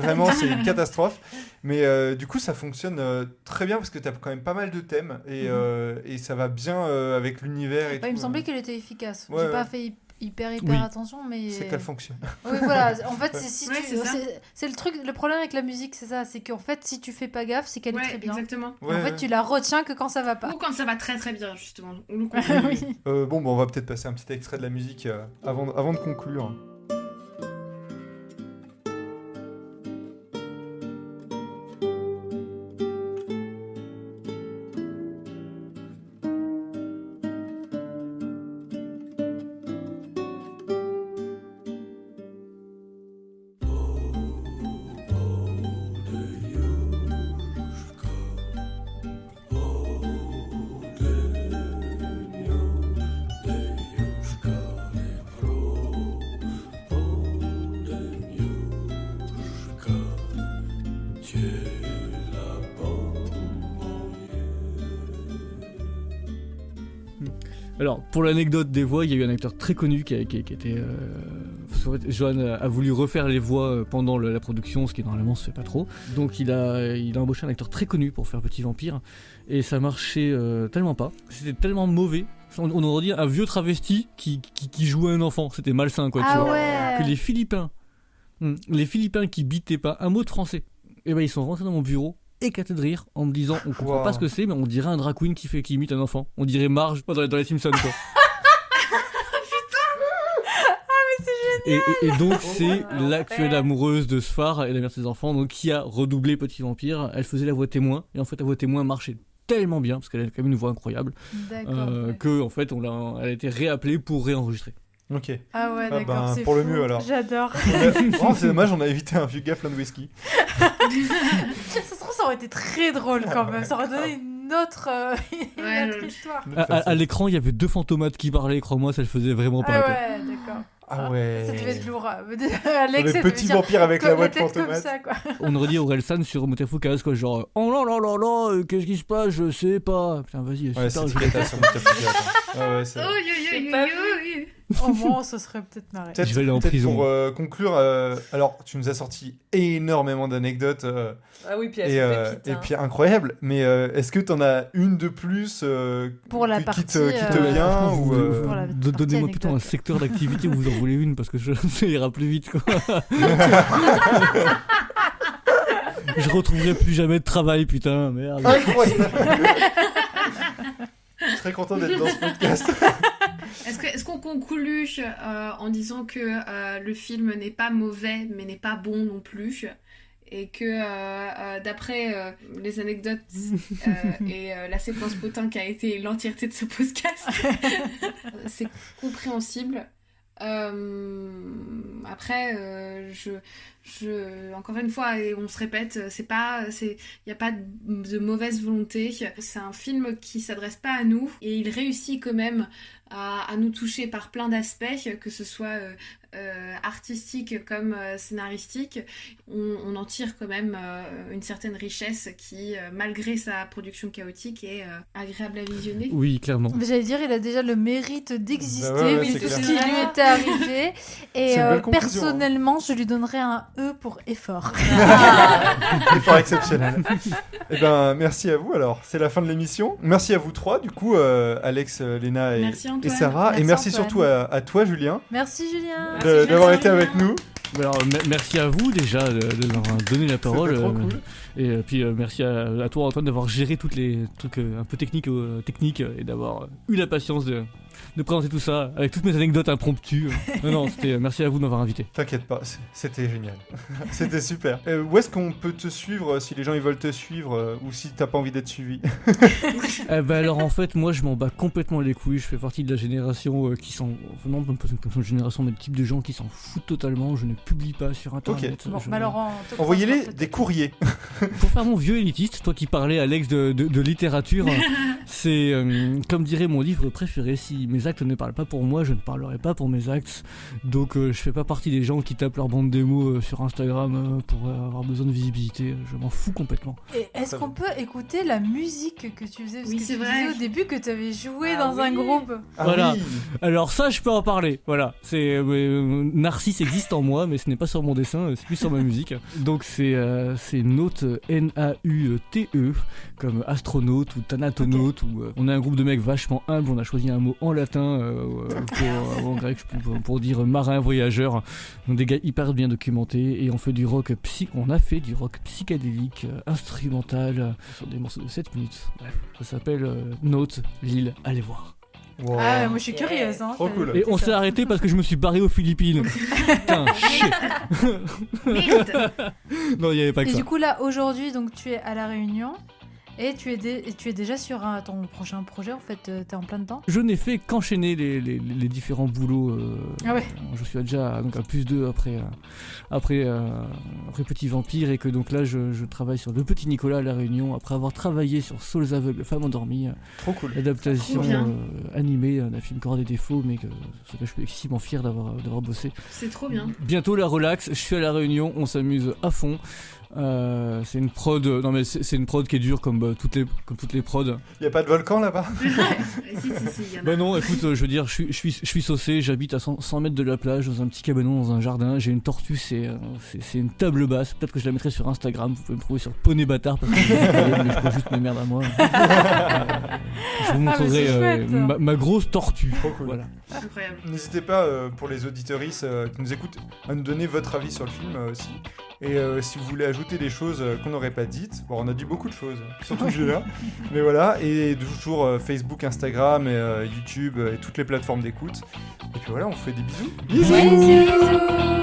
Vraiment c'est une catastrophe, mais du coup ça fonctionne très bien parce que t'as quand même pas mal de thèmes et ça va bien avec l'univers et tout. Il me semblait qu'elle était efficace. Ouais, j'ai pas fait hyper attention, mais c'est qu'elle fonctionne. Oui, voilà, en fait c'est le truc, le problème avec la musique, c'est ça, c'est qu'en fait si tu fais pas gaffe, c'est qu'elle est très bien. Exactement. En fait tu la retiens que quand ça va pas, ou quand ça va très très bien, justement. On va peut-être passer un petit extrait de la musique avant de conclure. Alors, pour l'anecdote des voix, il y a eu un acteur très connu qui était... parce qu'en fait, Johan a voulu refaire les voix pendant la production, ce qui normalement se fait pas trop. Donc il a embauché un acteur très connu pour faire Petit Vampire. Et ça marchait tellement pas. C'était tellement mauvais. On aurait dit un vieux travesti qui jouait un enfant. C'était malsain, quoi. Tu vois. Que les Philippins qui bitaient pas un mot de français, et ben ils sont rentrés dans mon bureau, éclatés de rire, en me disant on comprend pas ce que c'est, mais on dirait un drag queen qui imite un enfant. On dirait Marge dans les Simpsons, quoi. Et donc c'est l'actuelle amoureuse de Sfar et la mère de ses enfants, donc qui a redoublé Petit Vampire. Elle faisait la voix témoin, et en fait la voix témoin marchait tellement bien, parce qu'elle a quand même une voix incroyable, que en fait elle a été réappelée pour réenregistrer. Ok. Ah ouais, d'accord, c'est pour fou. le mieux alors. J'adore. C'est dommage, on a évité un vieux gars plein de whisky. Ça se trouve, ça aurait été très drôle quand même. Ça aurait donné une autre histoire. À l'écran, il y avait 2 fantomates qui parlaient, crois-moi, ça le faisait vraiment pas. Ouais, d'accord. Ah ouais. Ça devait être lourd. Alex, le petit vampire avec la voix de fantomate. On aurait dit Orelsan sur Motefukas, quoi, genre oh là là là là, qu'est-ce qui se passe, je sais pas. Putain, vas-y, ouais, super, c'est Kata sur Motefukas. Ah ouais, c'est. Au moins, ça serait peut-être marré. Je vais aller en prison. Pour conclure, alors tu nous as sorti énormément d'anecdotes. Ah oui, puis et puis incroyable. Mais est-ce que t'en as une de plus pour la qui partie te vient ou donnez-moi plutôt un secteur d'activité où vous en voulez une parce que ça ira plus vite quoi. Je retrouverai plus jamais de travail, putain, merde. Incroyable. Je suis très content d'être dans ce podcast. Est-ce qu'on conclut en disant que le film n'est pas mauvais mais n'est pas bon non plus, et que d'après les anecdotes et la séquence potin qui a été l'entièreté de ce podcast, c'est compréhensible. Après, encore une fois, et on se répète, il n'y a pas de mauvaise volonté. C'est un film qui s'adresse pas à nous et il réussit quand même à nous toucher par plein d'aspects, que ce soit artistique comme scénaristique. On en tire quand même une certaine richesse qui, malgré sa production chaotique, est agréable à visionner. Oui, clairement. J'allais dire, il a déjà le mérite d'exister, ouais, tout ce qui lui était arrivé. Et personnellement, je lui donnerais un E pour effort. Effort exceptionnel. Eh ben, merci à vous alors. C'est la fin de l'émission. Merci à vous trois, du coup, Alex, Léna et Sarah. Et merci surtout à toi, Julien. Merci, Julien. D'avoir été avec nous. Alors, merci à vous déjà de m'avoir donné la parole. C'était trop cool. Et puis merci à toi, Antoine, d'avoir géré toutes les trucs un peu techniques et d'avoir eu la patience de présenter tout ça avec toutes mes anecdotes impromptues. Non, merci à vous de m'avoir invité. T'inquiète pas, c'était génial. C'était super. Où est-ce qu'on peut te suivre si les gens ils veulent te suivre ou si t'as pas envie d'être suivi? Alors en fait, moi je m'en bats complètement les couilles. Je fais partie de la génération qui s'en. Non, même pas une génération, mais le type de gens qui s'en foutent totalement. Je ne publie pas sur internet. Bon, alors envoyez-les des courriers. Pour faire mon vieux élitiste, toi qui parlais, Alex, de littérature, c'est comme dirait mon livre préféré, si mes actes ne parlent pas pour moi, je ne parlerai pas pour mes actes. Donc je fais pas partie des gens qui tapent leur bande démo sur Instagram pour avoir besoin de visibilité. Je m'en fous complètement. Et est-ce qu'on peut écouter la musique que tu faisais? Parce oui, que c'est tu vrai. disais au début que tu avais joué dans un groupe. Voilà. Oui. Alors ça, je peux en parler. Voilà. C'est Narcisse existe en moi, mais ce n'est pas sur mon dessin, c'est plus sur ma musique. Donc c'est Naute, N-A-U-T-E, comme astronaute ou thanatonaute. Ou, on est un groupe de mecs vachement humbles. On a choisi un mot en latin en grec pour dire marin voyageur. Donc des gars hyper bien documentés et on fait du rock on a fait du rock psychédélique instrumental sur des morceaux de 7 minutes. Bref, ça s'appelle Naute, Lille, allez voir. Wow. Ah, moi je suis curieuse. Hein, trop cool. Et on s'est arrêté parce que je me suis barré aux Philippines. Putain, shit. Merde. Non, il n'y avait pas que et ça. du coup là aujourd'hui donc tu es à La Réunion et tu es déjà sur ton prochain projet en fait, t'es en plein dedans. Je n'ai fait qu'enchaîner les différents boulots. Ah ouais. Je suis déjà donc à +2 après Petit Vampire et que donc là je travaille sur Le Petit Nicolas à La Réunion après avoir travaillé sur Saules aveugles, femmes endormies. Trop cool. L'adaptation animée d'un film qui aura des défauts mais que je suis excessivement fier d'avoir bossé. C'est trop bien. Bientôt la relax, je suis à La Réunion, on s'amuse à fond. C'est une prod, non mais c'est une prod qui est dure comme toutes les prods. Y a pas de volcan là-bas? Si, y en a. Bah non, écoute, je veux dire, je suis saucé, j'habite à 100 mètres de la plage, dans un petit cabanon, dans un jardin. J'ai une tortue, c'est une table basse. Peut-être que je la mettrai sur Instagram. Vous pouvez me trouver sur Poney Bâtard parce que je prends juste mes merdes à moi. Je vous montrerai ma grosse tortue. Trop cool. Voilà. Incroyable. N'hésitez pas pour les auditeuristes qui nous écoutent à nous donner votre avis sur le film aussi. Et si vous voulez ajouter des choses qu'on n'aurait pas dites, bon, on a dit beaucoup de choses, surtout Julien, mais voilà, et toujours Facebook, Instagram, et YouTube, et toutes les plateformes d'écoute. Et puis voilà, on vous fait des bisous. Bisous.